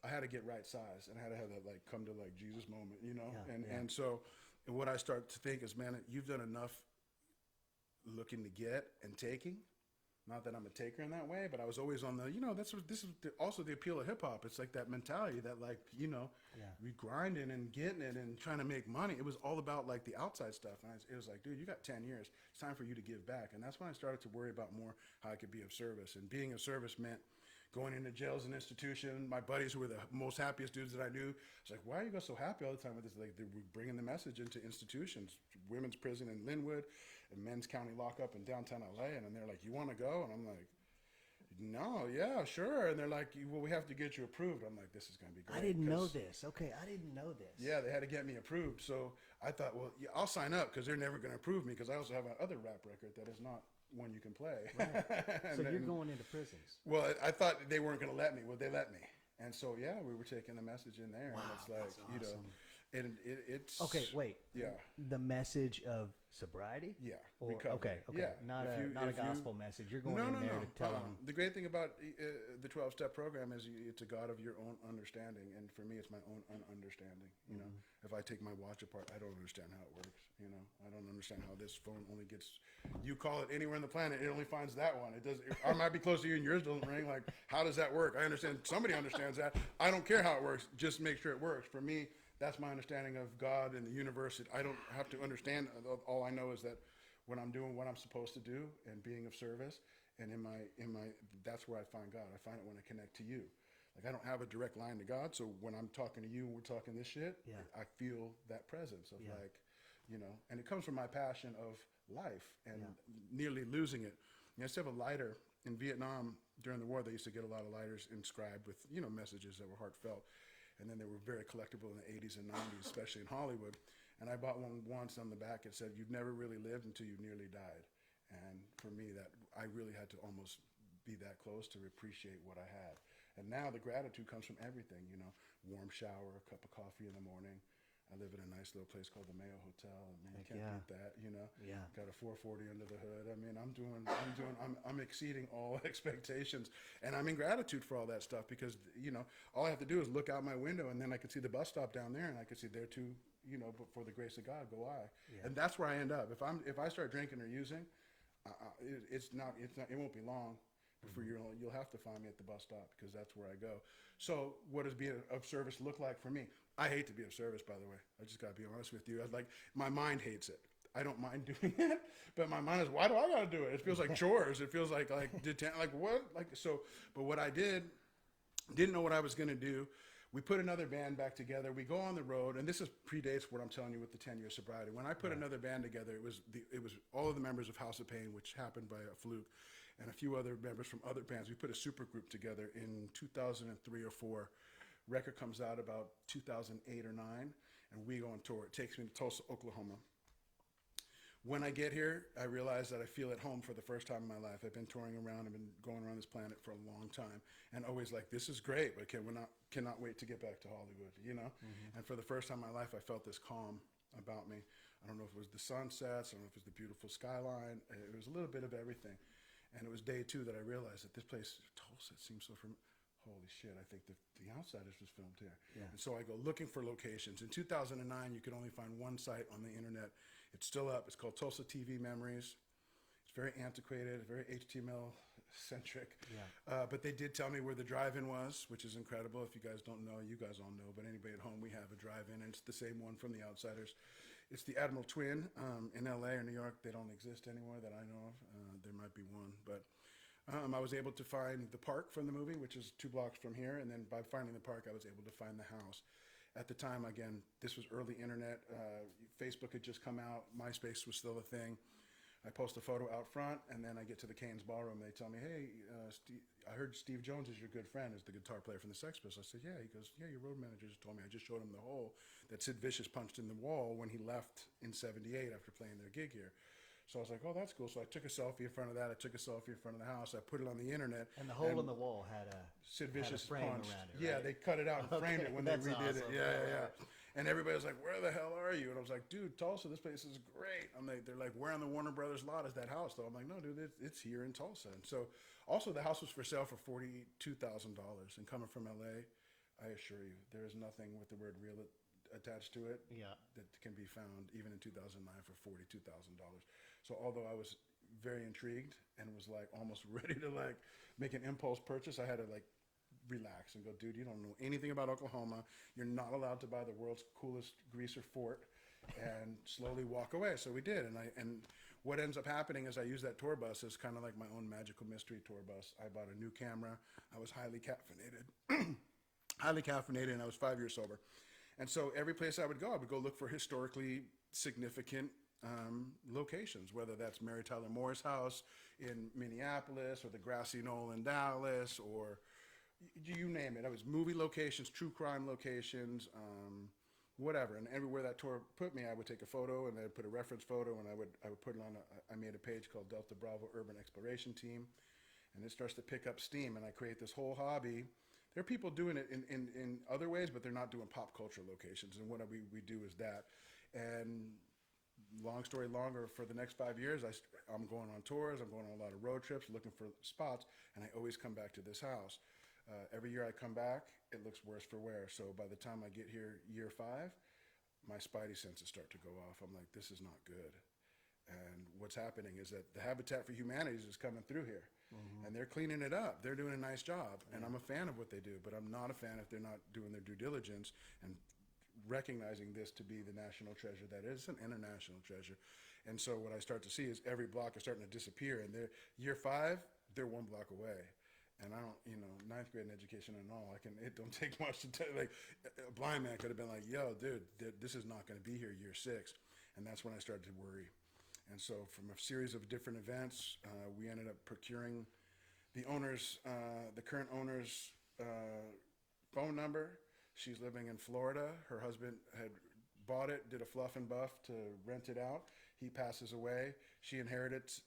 had to get right size, and I had to have that like come to like Jesus moment, you know? And so what I start to think is, man, you've done enough looking to get and taking. Not that I'm a taker in that way, but I was always on the, you know, this is also the appeal of hip hop. It's like that mentality that, like, you know, we grinding and getting it and trying to make money. It was all about like the outside stuff. And it was like, dude, you got 10 years. It's time for you to give back. And that's when I started to worry about more how I could be of service. And being of service meant going into jails and institutions. My buddies who were the most happiest dudes that I knew, I was like, why are you guys so happy all the time with this? Like, they're bringing the message into institutions, women's prison in Linwood, and men's county lockup in downtown LA. And they're like, you want to go? And I'm like, no, yeah, sure. And they're like, well, we have to get you approved. I'm like, this is going to be great. I didn't know this. Okay, I didn't know this. Yeah, they had to get me approved. So I thought, well, yeah, I'll sign up, because they're never going to approve me, because I also have another rap record that is not one you can play. Right. So you're going into prisons. Well, I thought they weren't going to let me. Well, they let me. And so, yeah, we were taking the message in there. Wow, and it's like, awesome. you know, and it's... Okay, wait. Yeah. The message of sobriety? Yeah. Or, recovery. okay. Yeah. Not a gospel message. You're going in there to tell them. The great thing about the 12-step program is it's a God of your own understanding. And for me, it's my own understanding. You know, if I take my watch apart, I don't understand how it works. You know, I don't understand how this phone only gets, you call it anywhere on the planet, it only finds that one. It does. I might be close to you and yours doesn't ring. Like, how does that work? I understand somebody understands that. I don't care how it works. Just make sure it works. For me, that's my understanding of God and the universe. I don't have to understand. All I know is that when I'm doing what I'm supposed to do and being of service, and in my that's where I find God. I find it when I connect to you. Like, I don't have a direct line to God, so when I'm talking to you and we're talking this shit, I feel that presence of like, you know, and it comes from my passion of life and nearly losing it. You know, I used to have a lighter in Vietnam during the war. They used to get a lot of lighters inscribed with, you know, messages that were heartfelt. And then they were very collectible in the 80s and 90s, especially in Hollywood. And I bought one once on the back. It said, "You've never really lived until you nearly died." And for me, that I really had to almost be that close to appreciate what I had. And now the gratitude comes from everything, you know, warm shower, a cup of coffee in the morning. I live in a nice little place called the Mayo Hotel. I mean, you can't beat that, you know. Yeah. Got a 440 under the hood. I mean, I'm exceeding all expectations, and I'm in gratitude for all that stuff because, you know, all I have to do is look out my window, and then I can see the bus stop down there, and I can see there too, you know. But for the grace of God, go I. Yeah. And that's where I end up. If I start drinking or using, it won't be long before you'll have to find me at the bus stop because that's where I go. So what does being of service look like for me? I hate to be of service, by the way. I just got to be honest with you. My mind hates it. I don't mind doing it, but my mind is, why do I got to do it? It feels like chores. It feels like what? But what I didn't know what I was going to do. We put another band back together. We go on the road, and this predates what I'm telling you with the 10-year sobriety. When I put another band together, it was all of the members of House of Pain, which happened by a fluke, and a few other members from other bands. We put a super group together in 2003 or 4. Record comes out about 2008 or 9, and we go on tour. It takes me to Tulsa, Oklahoma. When I get here, I realize that I feel at home for the first time in my life. I've been touring around. I've been going around this planet for a long time, and always like, this is great, but cannot wait to get back to Hollywood, you know? Mm-hmm. And for the first time in my life, I felt this calm about me. I don't know if it was the sunsets. I don't know if it was the beautiful skyline. It was a little bit of everything. And it was day 2 that I realized that this place, Tulsa, seems so familiar. Holy shit, I think the Outsiders was filmed here. Yeah. And so I go looking for locations. In 2009, you could only find one site on the internet. It's still up. It's called Tulsa TV Memories. It's very antiquated, very HTML-centric. Yeah. But they did tell me where the drive-in was, which is incredible. If you guys don't know, you guys all know. But anybody at home, we have a drive-in, and it's the same one from the Outsiders. It's the Admiral Twin in L.A. or New York. They don't exist anymore that I know of. There might be one, but... I was able to find the park from the movie, which is 2 blocks from here, and then by finding the park, I was able to find the house. At the time, again, this was early internet. Facebook had just come out. MySpace was still a thing. I post a photo out front, and then I get to the Cain's Ballroom. They tell me, hey, I heard Steve Jones is your good friend, is the guitar player from the Sex Pistols. I said, yeah. He goes, yeah, your road manager just told me. I just showed him the hole that Sid Vicious punched in the wall when he left in '78 after playing their gig here. So I was like, oh, that's cool. So I took a selfie in front of that. I took a selfie in front of the house. I put it on the internet. And the hole in the wall had a Sid Vicious frame punch. around it, right? Yeah, they cut it out and framed it when they redid it. Awesome. Yeah. And everybody was like, where the hell are you? And I was like, dude, Tulsa, this place is great. They're like, where on the Warner Brothers lot is that house, though? I'm like, no, dude, it's here in Tulsa. And so also the house was for sale for $42,000. And coming from LA, I assure you, there is nothing with the word real attached to it that can be found even in 2009 for $42,000. So although I was very intrigued and was like almost ready to like make an impulse purchase, I had to like relax and go, dude, you don't know anything about Oklahoma. You're not allowed to buy the world's coolest greaser fort, and slowly walk away. So we did. And what ends up happening is I use that tour bus as kind of like my own magical mystery tour bus. I bought a new camera. I was highly caffeinated, and I was 5 years sober. And so every place I would go look for historically significant locations, whether that's Mary Tyler Moore's house in Minneapolis or the grassy knoll in Dallas or you name it. I was movie locations, true crime locations, whatever. And everywhere that tour put me, I would take a photo and I'd put a reference photo and I would put it on I made a page called Delta Bravo Urban Exploration Team, and it starts to pick up steam, and I create this whole hobby. There are people doing it in other ways, but they're not doing pop culture locations. And what we do is that. And long story longer, for the next 5 years, I'm going on tours. I'm going on a lot of road trips looking for spots, and I always come back to this house. Every year I come back, it looks worse for wear. So by the time I get here year 5, my spidey senses start to go off. I'm like, this is not good. And what's happening is that the Habitat for Humanity is coming through here. Mm-hmm. And they're cleaning it up. They're doing a nice job. And I'm a fan of what they do, but I'm not a fan if they're not doing their due diligence and recognizing this to be the national treasure that is an international treasure. And so what I start to see is every block is starting to disappear. And they're year 5, they're 1 block away. And I don't, 9th grade in education and all, it don't take much to tell. Like a blind man could have been like, yo, dude, this is not going to be here year 6. And that's when I started to worry. And so from a series of different events, we ended up procuring the current owner's phone number. She's living in Florida. Her husband had bought it, did a fluff and buff to rent it out. He passes away. She inherited it.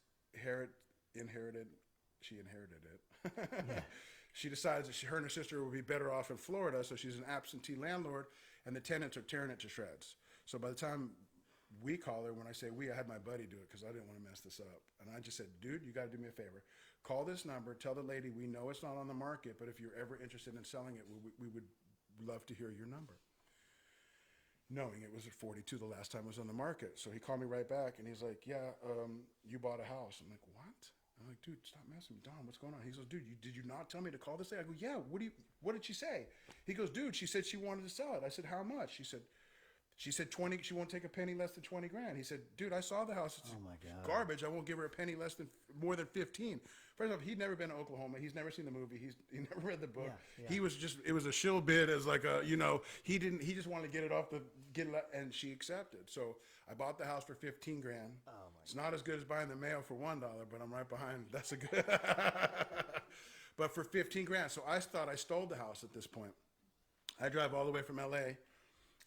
she decides that her and her sister would be better off in Florida, so she's an absentee landlord, and the tenants are tearing it to shreds. So by the time we call her, when I say we, I had my buddy do it because I didn't want to mess this up. And I just said, dude, you got to do me a favor. Call this number, tell the lady we know it's not on the market, but if you're ever interested in selling it, we would love to hear your number. Knowing it was at 42 the last time it was on the market. So he called me right back and he's like, yeah, you bought a house. I'm like, what? I'm like, dude, stop messing with me. Don, what's going on? He goes, dude, did you not tell me to call this day? I go, yeah, what did she say? He goes, dude, she said she wanted to sell it. I said, how much? She said 20, she won't take a penny less than 20 grand. He said, dude, I saw the house. It's Oh my God. garbage. I won't give her a penny less than more than 15. First off, he'd never been to Oklahoma. He's never seen the movie. He never read the book. Yeah. He was just, it was a shill bid as like a, he just wanted to get it, and she accepted. So I bought the house for 15 grand. Oh my It's not as good as buying the mail for $1, but I'm right behind. That's a good, but for 15 grand. So I thought I stole the house at this point. I drive all the way from LA.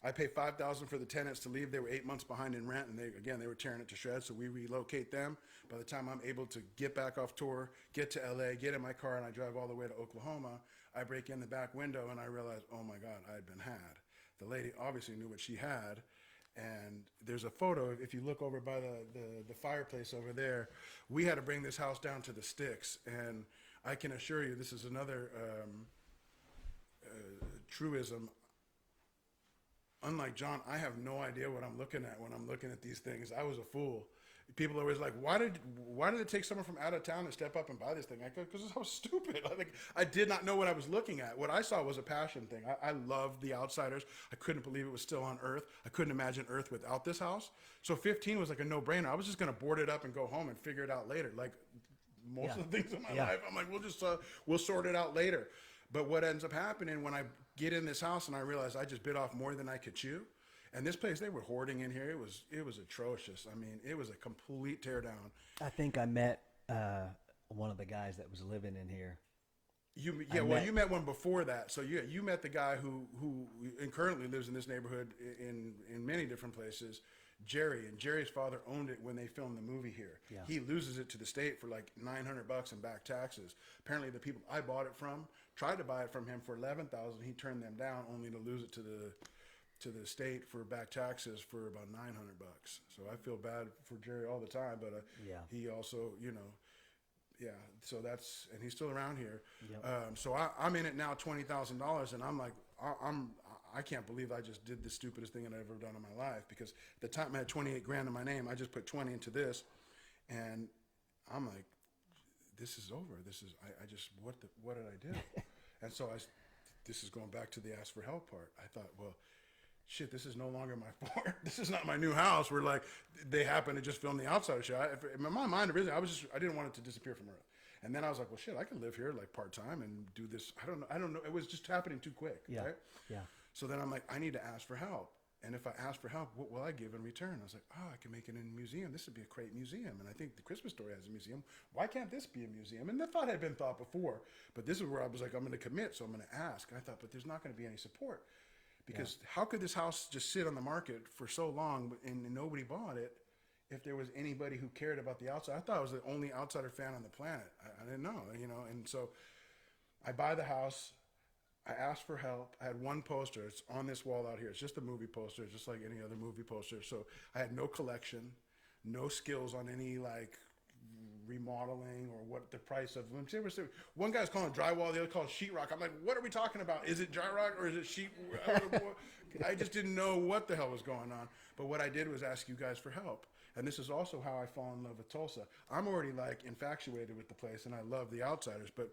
I pay $5,000 for the tenants to leave. They were 8 months behind in rent, and they were tearing it to shreds. So we relocate them. By the time I'm able to get back off tour, get to LA, get in my car, and I drive all the way to Oklahoma, I break in the back window and I realize, oh my God, I had been had. The lady obviously knew what she had, and there's a photo. If you look over by the fireplace over there, we had to bring this house down to the sticks, and I can assure you, this is another truism. Unlike John, I have no idea what I'm looking at when I'm looking at these things. I was a fool. People are always like, why did it take someone from out of town to step up and buy this thing? I go, because I was stupid. I did not know what I was looking at. What I saw was a passion thing. I loved The Outsiders. I couldn't believe it was still on Earth. I couldn't imagine Earth without this house. So 15 was like a no-brainer. I was just going to board it up and go home and figure it out later. Like most of the things in my life, I'm like, we'll sort it out later. But what ends up happening when I get in this house and I realize I just bit off more than I could chew. And this place, they were hoarding in here. It was atrocious. I mean, it was a complete teardown. I think I met one of the guys that was living in here. You met one before that. So you met the guy who currently lives in this neighborhood in many different places, Jerry. And Jerry's father owned it when they filmed the movie here. Yeah. He loses it to the state for like $900 in back taxes. Apparently, the people I bought it from tried to buy it from him for $11,000. He turned them down, only to lose it to the state for back taxes for about $900. So I feel bad for Jerry all the time, but he also, so that's, and he's still around here. Yep. So I'm in it now, $20,000, and I'm like, I can't believe I just did the stupidest thing I've ever done in my life, because at the time I had 28 grand in my name. I just put 20 into this, and I'm like, this is over. What did I do? And so this is going back to the ask for help part. I thought, well, shit, this is no longer my fort. This is not my new house. We're like, they happen to just film The Outsider show. In my mind, originally, I didn't want it to disappear from Earth. And then I was like, well, shit, I can live here like part-time and do this. I don't know. It was just happening too quick. Yeah. Right? Yeah. So then I'm like, I need to ask for help. And if I ask for help, what will I give in return? I was like, I can make it in a museum. This would be a great museum. And I think the Christmas Story has a museum. Why can't this be a museum? And the thought had been thought before, but this is where I was like, I'm going to commit, so I'm going to ask. And I thought, but there's not going to be any support. Because how could this house just sit on the market for so long and nobody bought it if there was anybody who cared about the outside? I thought I was the only outsider fan on the planet. I didn't know, and so I buy the house. I asked for help. I had one poster. It's on this wall out here. It's just a movie poster, just like any other movie poster. So I had no collection, no skills on any like remodeling or what the price of them. One guy's calling it drywall, the other calls it sheetrock. I'm like, what are we talking about? Is it drywall or is it sheet? I just didn't know what the hell was going on. But what I did was ask you guys for help. And this is also how I fall in love with Tulsa. I'm already like infatuated with the place and I love The Outsiders, but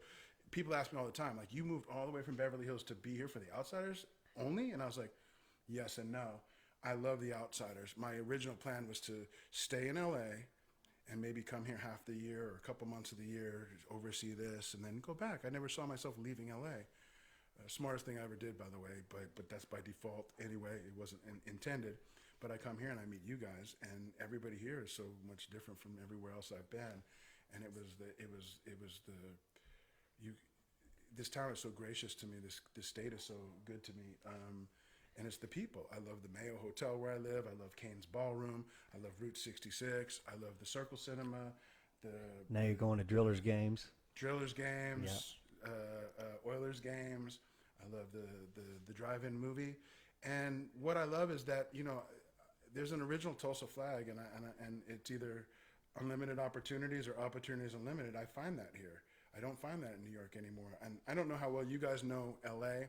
people ask me all the time, like, you moved all the way from Beverly Hills to be here for The Outsiders only? And I was like, yes and no. I love The Outsiders. My original plan was to stay in LA and maybe come here half the year or a couple months of the year, oversee this, and then go back. I never saw myself leaving LA. Smartest thing I ever did, by the way, but that's by default anyway. It wasn't intended. But I come here and I meet you guys, and everybody here is so much different from everywhere else I've been. And this town is so gracious to me. This state is so good to me. And it's the people. I love the Mayo Hotel where I live. I love Kane's Ballroom. I love Route 66. I love the Circle Cinema. Now you're going to Drillers games. Drillers games. Yep. Oilers games. I love the drive-in movie. And what I love is that, there's an original Tulsa flag, and it's either unlimited opportunities or opportunities unlimited. I find that here. I don't find that in New York anymore. And I don't know how well you guys know LA,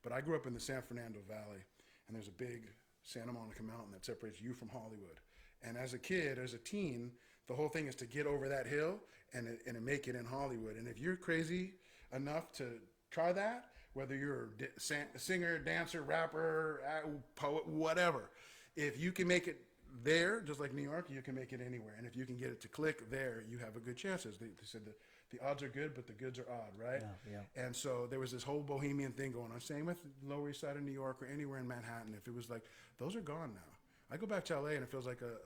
but I grew up in the San Fernando Valley, and there's a big Santa Monica mountain that separates you from Hollywood. And as a kid, as a teen, the whole thing is to get over that hill and make it in Hollywood. And if you're crazy enough to try that, whether you're a singer, dancer, rapper, poet, whatever, if you can make it there, just like New York, you can make it anywhere. And if you can get it to click there, you have a good chances. They said that the odds are good, but the goods are odd, right? Yeah. And so there was this whole bohemian thing going on. Same with Lower East Side of New York or anywhere in Manhattan. If it was like, those are gone now. I go back to LA and it feels like a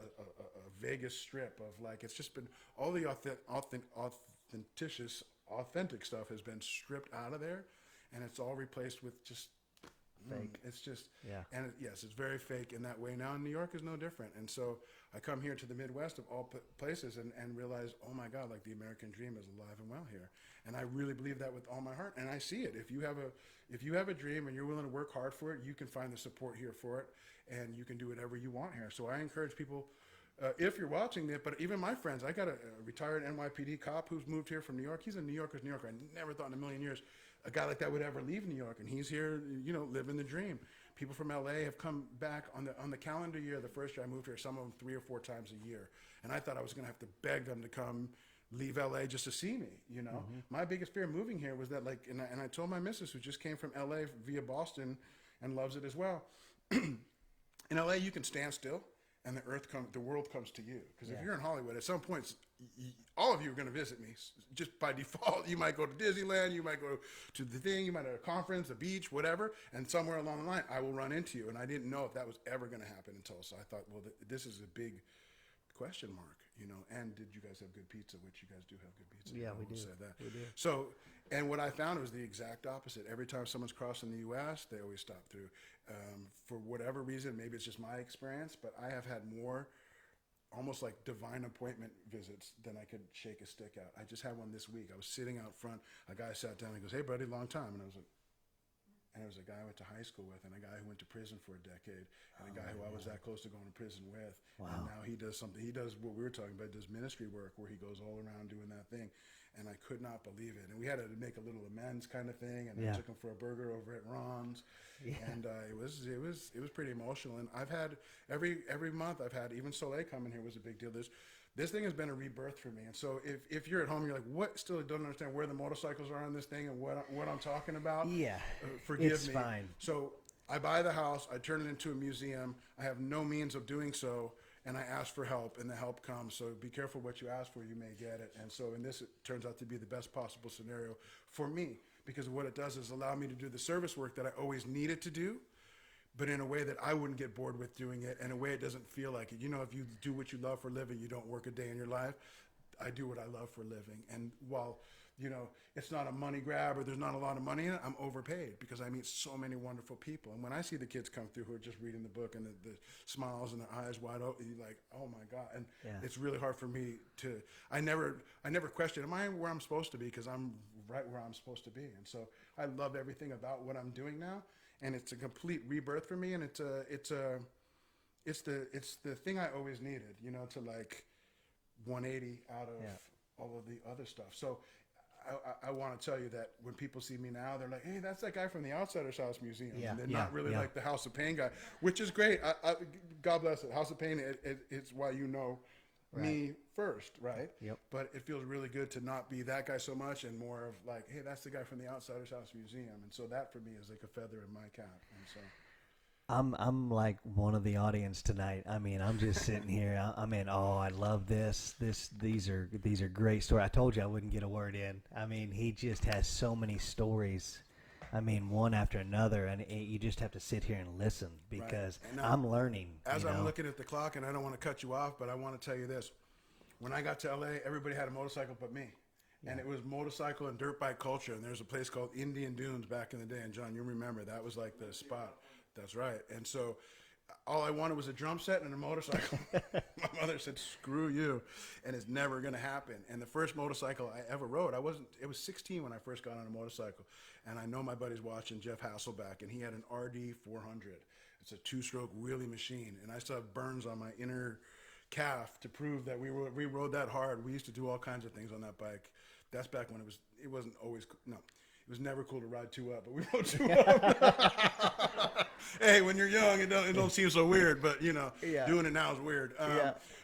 Vegas strip of like, it's just been all the authentic stuff has been stripped out of there, and it's all replaced with just fake. It's just, Yeah. And yes, it's very fake in that way now. And New York is no different. And so I come here to the Midwest of all places and realize, oh my God, like the American dream is alive and well here. And I really believe that with all my heart. And I see it. If you have a dream and you're willing to work hard for it, you can find the support here for it, and you can do whatever you want here. So I encourage people, if you're watching it, but even my friends, I got a retired NYPD cop who's moved here from New York. He's a New Yorker's New Yorker. I never thought in a million years a guy like that would ever leave New York, and he's here, living the dream. People from LA have come back on the calendar year. The first year I moved here, some of them 3 or 4 times a year, and I thought I was going to have to beg them to come leave LA just to see me. My biggest fear moving here was that, like, and I told my missus, who just came from LA via Boston and loves it as well. In LA, you can stand still, and the world comes to you. Because if you're in Hollywood, at some point, all of you are going to visit me. Just by default, you might go to Disneyland, you might go to the thing, you might at a conference, a beach, whatever, and somewhere along the line, I will run into you. And I didn't know if that was ever going to happen in Tulsa. I thought, well, this is a big question mark, and did you guys have good pizza, which you guys do have good pizza. Yeah, we do. Said that. We do. So, and what I found was the exact opposite. Every time someone's crossing the U.S., they always stop through. For whatever reason, maybe it's just my experience, but I have had more almost like divine appointment visits than I could shake a stick out. I just had one this week. I was sitting out front. A guy sat down and he goes, "Hey, buddy, long time." And I was like, and it was a guy I went to high school with, and a guy who went to prison for a decade, and a guy who I was that close to going to prison with. Wow. And now he does something. He does what we were talking about, does ministry work where he goes all around doing that thing. And I could not believe it. And we had to make a little amends kind of thing. And I took him for a burger over at Ron's. Yeah. And it was pretty emotional. And I've had every month I've had, even Soleil coming here was a big deal. This thing has been a rebirth for me. And so if you're at home, you're like, what? Still don't understand where the motorcycles are on this thing and what I'm talking about. Yeah, forgive it's me. Fine. So I buy the house. I turn it into a museum. I have no means of doing so. And I ask for help, and the help comes. So be careful what you ask for, you may get it. And so in this, it turns out to be the best possible scenario for me, because what it does is allow me to do the service work that I always needed to do, but in a way that I wouldn't get bored with doing it, in a way it doesn't feel like it. If you do what you love for a living, you don't work a day in your life. I do what I love for a living. And while it's not a money grab or there's not a lot of money in it, I'm overpaid because I meet so many wonderful people. And when I see the kids come through who are just reading the book and the smiles and their eyes wide open, you're like, oh my God. And it's really hard for me I never question, am I where I'm supposed to be? Because I'm right where I'm supposed to be. And so I love everything about what I'm doing now. And it's a complete rebirth for me. And it's the thing I always needed, to like 180 out of all of the other stuff. So I want to tell you that when people see me now, they're like, hey, that's that guy from the Outsiders House Museum. Yeah, and they're not really like the House of Pain guy, which is great. God bless it. House of Pain, it's why me first, right? Yep. But it feels really good to not be that guy so much and more of like, hey, that's the guy from the Outsiders House Museum. And so that for me is like a feather in my cap. And so I'm like one of the audience tonight. I mean, I'm just sitting here. I love this. These are great stories. I told you I wouldn't get a word in. I mean, he just has so many stories. I mean, one after another, and you just have to sit here and listen because I'm learning. As I'm looking at the clock, and I don't want to cut you off, but I want to tell you this. When I got to LA, everybody had a motorcycle but me. And it was motorcycle and dirt bike culture. And there's a place called Indian Dunes back in the day. And John, you remember, that was like the spot. That's right. And so all I wanted was a drum set and a motorcycle. My mother said, "Screw you," and it's never going to happen. And the first motorcycle I ever rode, it was 16 when I first got on a motorcycle. And I know my buddy's watching, Jeff Hasselback, and he had an RD 400. It's a 2-stroke wheelie machine, and I still have burns on my inner calf to prove that we rode that hard. We used to do all kinds of things on that bike. That's back when it wasn't always no. It was never cool to ride 2 up, but we rode 2 up. Hey, when you're young, it don't seem so weird, but doing it now is weird.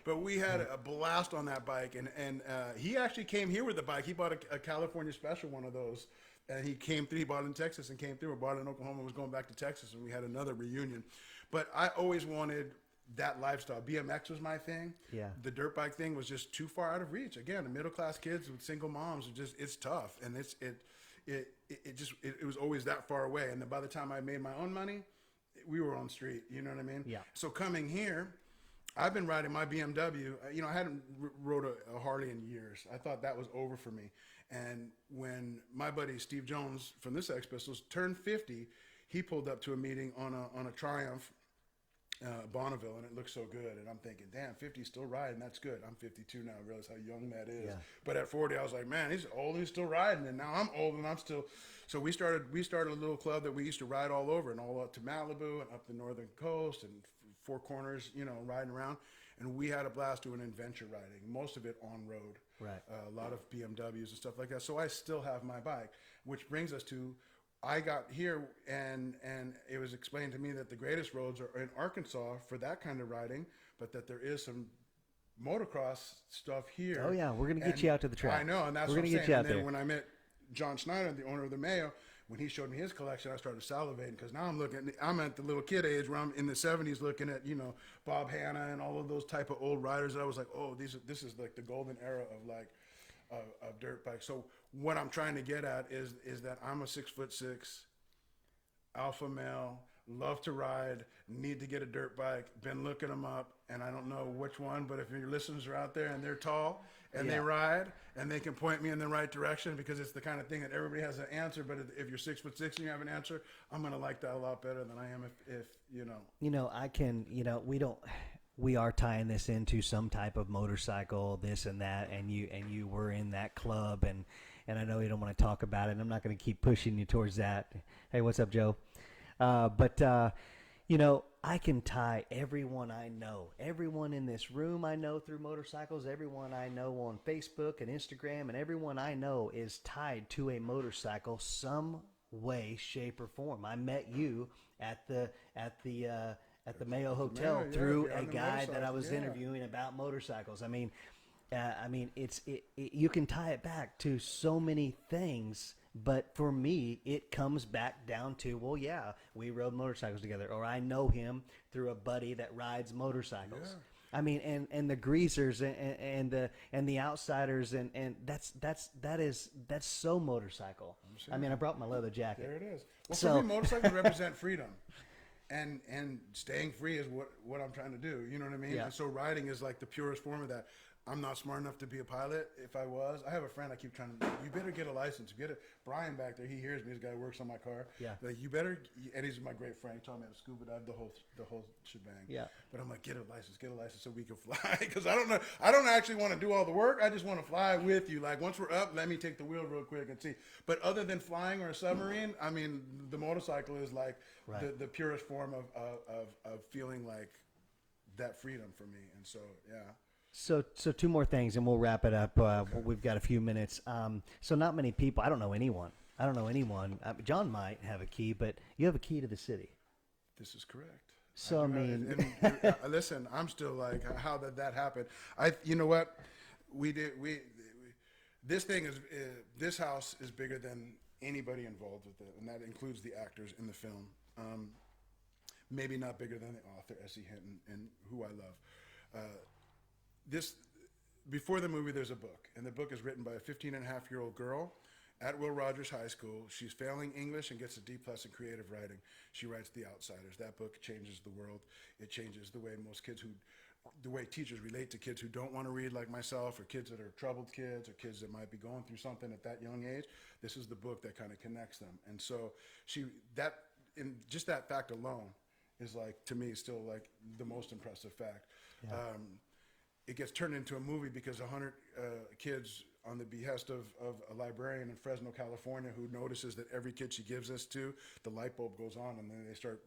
But we had a blast on that bike, and he actually came here with the bike. He bought a California Special, one of those, and he came through. He bought it in Texas and came through. Bought it in Oklahoma. Was going back to Texas, and we had another reunion. But I always wanted that lifestyle. BMX was my thing. Yeah. The dirt bike thing was just too far out of reach. Again, the middle class kids with single moms, it's tough, and it was always that far away. And then by the time I made my own money, we were on street. You know what I mean? Yeah. So coming here, I've been riding my BMW. I hadn't rode a Harley in years. I thought that was over for me. And when my buddy Steve Jones from the Sex Pistols turned 50, he pulled up to a meeting on a Triumph, Bonneville, and it looked so good. And I'm thinking, damn, 50 still riding. That's good. I'm 52 now. I realize how young that is. Yeah. But at 40, I was like, man, he's old and he's still riding. And now I'm old and I'm still. So we started a little club that we used to ride all over and all up to Malibu and up the northern coast and Four Corners, riding around. And we had a blast doing adventure riding, most of it on road. Right. A lot of BMWs and stuff like that. So I still have my bike, which brings us to, I got here and it was explained to me that the greatest roads are in Arkansas for that kind of riding, but that there is some motocross stuff here. Oh yeah, we're gonna get you out to the track. I know, and that's we're what I'm gonna get saying. you out And then there. when I met John Schneider, the owner of the Mayo, when he showed me his collection, I started salivating because now I'm at the little kid age where I'm in the 70s looking at, Bob Hanna and all of those type of old riders. And I was like, oh, this is like the golden era of dirt bikes. So what I'm trying to get at is that I'm a 6'6" alpha male, love to ride, need to get a dirt bike, been looking them up, and I don't know which one, but if your listeners are out there and they're tall and they ride and they can point me in the right direction, because it's the kind of thing that everybody has an answer, but if you're 6'6" and you have an answer, I'm going to like that a lot better than I am if we are tying this into some type of motorcycle, this and that, and you were in that club, and I know you don't want to talk about it, and I'm not going to keep pushing you towards that. Hey, what's up, Joe? I can tie everyone I know, everyone in this room I know through motorcycles, everyone I know on Facebook and Instagram, and everyone I know is tied to a motorcycle some way, shape, or form. I met you at the Mayo Hotel through a guy that I was interviewing about motorcycles. You can tie it back to so many things, but for me, it comes back down to, well, yeah, we rode motorcycles together, or I know him through a buddy that rides motorcycles. Yeah. And the greasers and the outsiders, and that's so motorcycle. I brought my leather jacket. There it is. Well, for me, motorcycles represent freedom. And staying free is what I'm trying to do. You know what I mean? Yeah. And so riding is like the purest form of that. I'm not smart enough to be a pilot. If I was, I have a friend I keep trying to, you better get a license. Brian back there, he hears me. This guy works on my car. Yeah. Like, you better, and he's my great friend. He taught me how to scuba dive, the whole shebang. Yeah. But I'm like, get a license so we can fly. Because I don't actually want to do all the work. I just want to fly with you. Like, once we're up, let me take the wheel real quick and see. But other than flying or a submarine, the motorcycle is like the purest form of feeling like that freedom for me. And so, yeah. So two more things, and we'll wrap it up. We've got a few minutes. So not many people. I don't know anyone. John might have a key, but you have a key to the city. This is correct. So listen, I'm still like, how did that happen? You know what? This thing is, this house is bigger than anybody involved with it, and that includes the actors in the film. Maybe not bigger than the author, S.E. Hinton, and who I love. Before the movie, there's a book, and the book is written by a 15-and-a-half-year-old girl at Will Rogers High School. She's failing English and gets a D+ in creative writing. She writes The Outsiders. That book changes the world. It changes the way the way teachers relate to kids who don't want to read like myself, or kids that are troubled kids, or kids that might be going through something at that young age. This is the book that kind of connects them. And so just that fact alone is like, to me, still like the most impressive fact. Yeah. It gets turned into a movie because 100 kids, on the behest of a librarian in Fresno, California, who notices that every kid she gives this to, the light bulb goes on, and then they start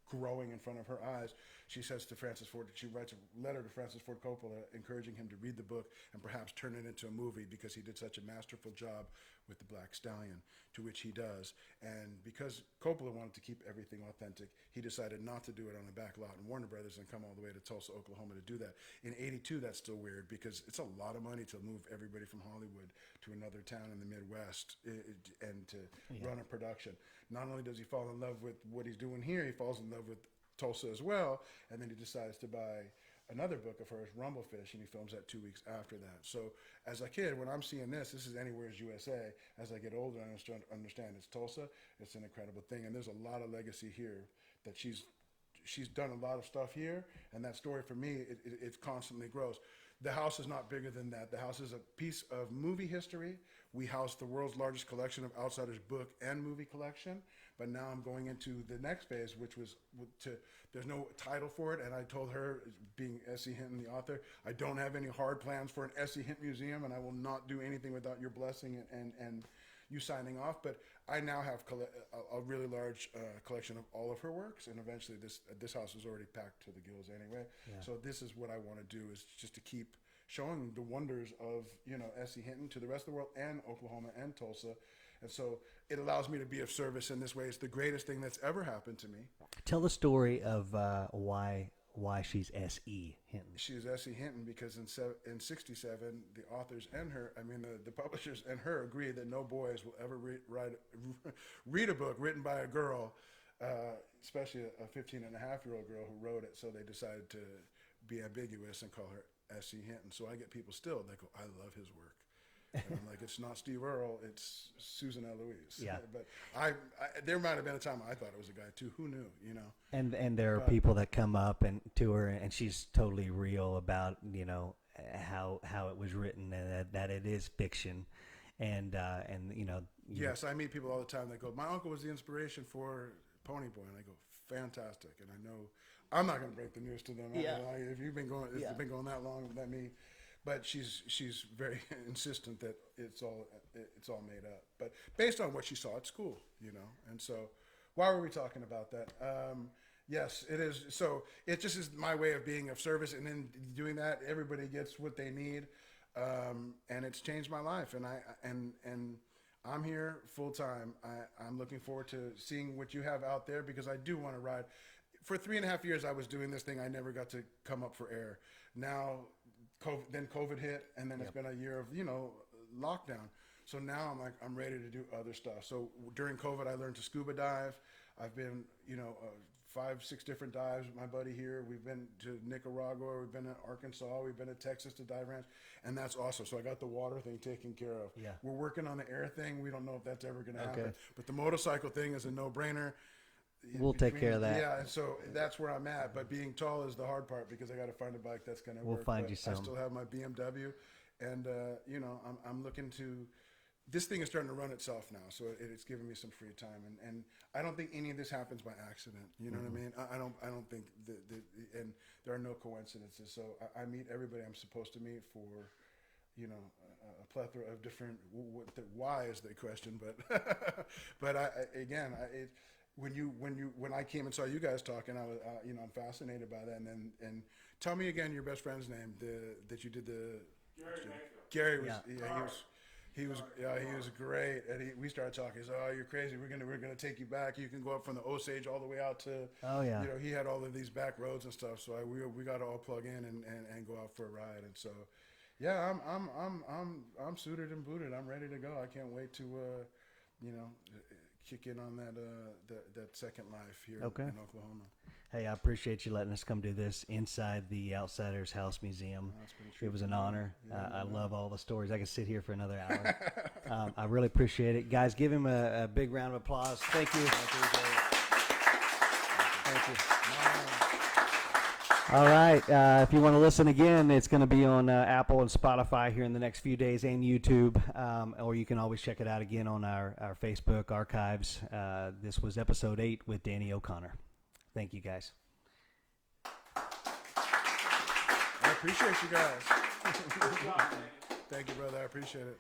growing in front of her eyes. She says to Francis Ford, she writes a letter to Francis Ford Coppola encouraging him to read the book and perhaps turn it into a movie because he did such a masterful job with the Black Stallion, to which he does. And because Coppola wanted to keep everything authentic, he decided not to do it on the back lot in Warner Brothers and come all the way to Tulsa, Oklahoma to do that. In '82, that's still weird because it's a lot of money to move everybody from Hollywood to another town in the Midwest and to run a production. Not only does he fall in love with what he's doing here, he falls in love with Tulsa as well, and then he decides to buy another book of hers, Rumblefish, and he films that 2 weeks after that. So as a kid, when I'm seeing this is Anywhere's USA. As I get older, I understand it's Tulsa. It's an incredible thing, and there's a lot of legacy here that she's done a lot of stuff here, and that story for me, it constantly grows. The house is not bigger than that. The house is a piece of movie history. We house the world's largest collection of Outsiders book and movie collection. But now I'm going into the next phase, which was there's no title for it. And I told her, being S.E. Hinton, the author, I don't have any hard plans for an S.E. Hinton museum, and I will not do anything without your blessing and you signing off. But I now have a really large collection of all of her works, and eventually this house is already packed to the gills anyway. Yeah. So this is what I want to do, is just to keep showing the wonders of S.E. Hinton to the rest of the world, and Oklahoma and Tulsa. And so it allows me to be of service in this way. It's the greatest thing that's ever happened to me. Tell the story of why she's S.E. Hinton. She was S.E. Hinton because in '67, the authors and her, the publishers and her agreed that no boys will ever read a book written by a girl, especially a 15-and-a-half-year-old girl who wrote it. So they decided to be ambiguous and call her S.E. Hinton. So I get people still, they go, I love his work. And I'm like, it's not Steve Earle, it's Susan Eloise. Yeah. But there might have been a time I thought it was a guy too. Who knew? And there are people that come up and to her, and she's totally real about how it was written, and that it is fiction, and Yes, I meet people all the time that go, my uncle was the inspiration for Pony Boy, and I go, fantastic. And I know I'm not going to break the news to them. Yeah. If you've been going that long, let me. But she's very insistent that it's all made up. But based on what she saw at school, And so, why were we talking about that? Yes, it is. So it just is my way of being of service, and in doing that, everybody gets what they need, and it's changed my life. And I'm here full time. I'm looking forward to seeing what you have out there, because I do want to ride. For 3.5 years, I was doing this thing. I never got to come up for air. Now, COVID hit, and then it's been a year of lockdown. So now I'm ready to do other stuff. So during COVID, I learned to scuba dive. I've been 5-6 different dives with my buddy here. We've been to Nicaragua. We've been to Arkansas. We've been to Texas to dive ranch, and that's awesome. So I got the water thing taken care of. Yeah. We're working on the air thing. We don't know if that's ever going to happen, but the motorcycle thing is a no-brainer. We'll take care of that. Yeah, and so that's where I'm at. But being tall is the hard part, because I got to find a bike that's going to work. We'll find you some. I still have my BMW, and I'm looking to. This thing is starting to run itself now, so it's giving me some free time, and I don't think any of this happens by accident. You know what I mean? I don't think and there are no coincidences. So I meet everybody I'm supposed to meet for, a plethora of different. Why is the question? But when I came and saw you guys talking, I was I'm fascinated by that. And tell me again your best friend's name that you did the. Gary was he was great, and we started talking. He said, "Oh, you're crazy. We're gonna take you back. You can go up from the Osage all the way out to." Oh yeah. He had all of these back roads and stuff. So we got to all plug in and go out for a ride. And so, yeah, I'm suited and booted. I'm ready to go. I can't wait to kick in on that second life here in Oklahoma. Hey, I appreciate you letting us come do this inside the Outsiders House Museum. It was an honor. I love all the stories. I could sit here for another hour. I really appreciate it. Guys, give him a big round of applause. Thank you. Thank you. All right. If you want to listen again, it's going to be on Apple and Spotify here in the next few days, and YouTube. Or you can always check it out again on our Facebook archives. This was episode 8 with Danny O'Connor. Thank you, guys. I appreciate you guys. Thank you, brother. I appreciate it.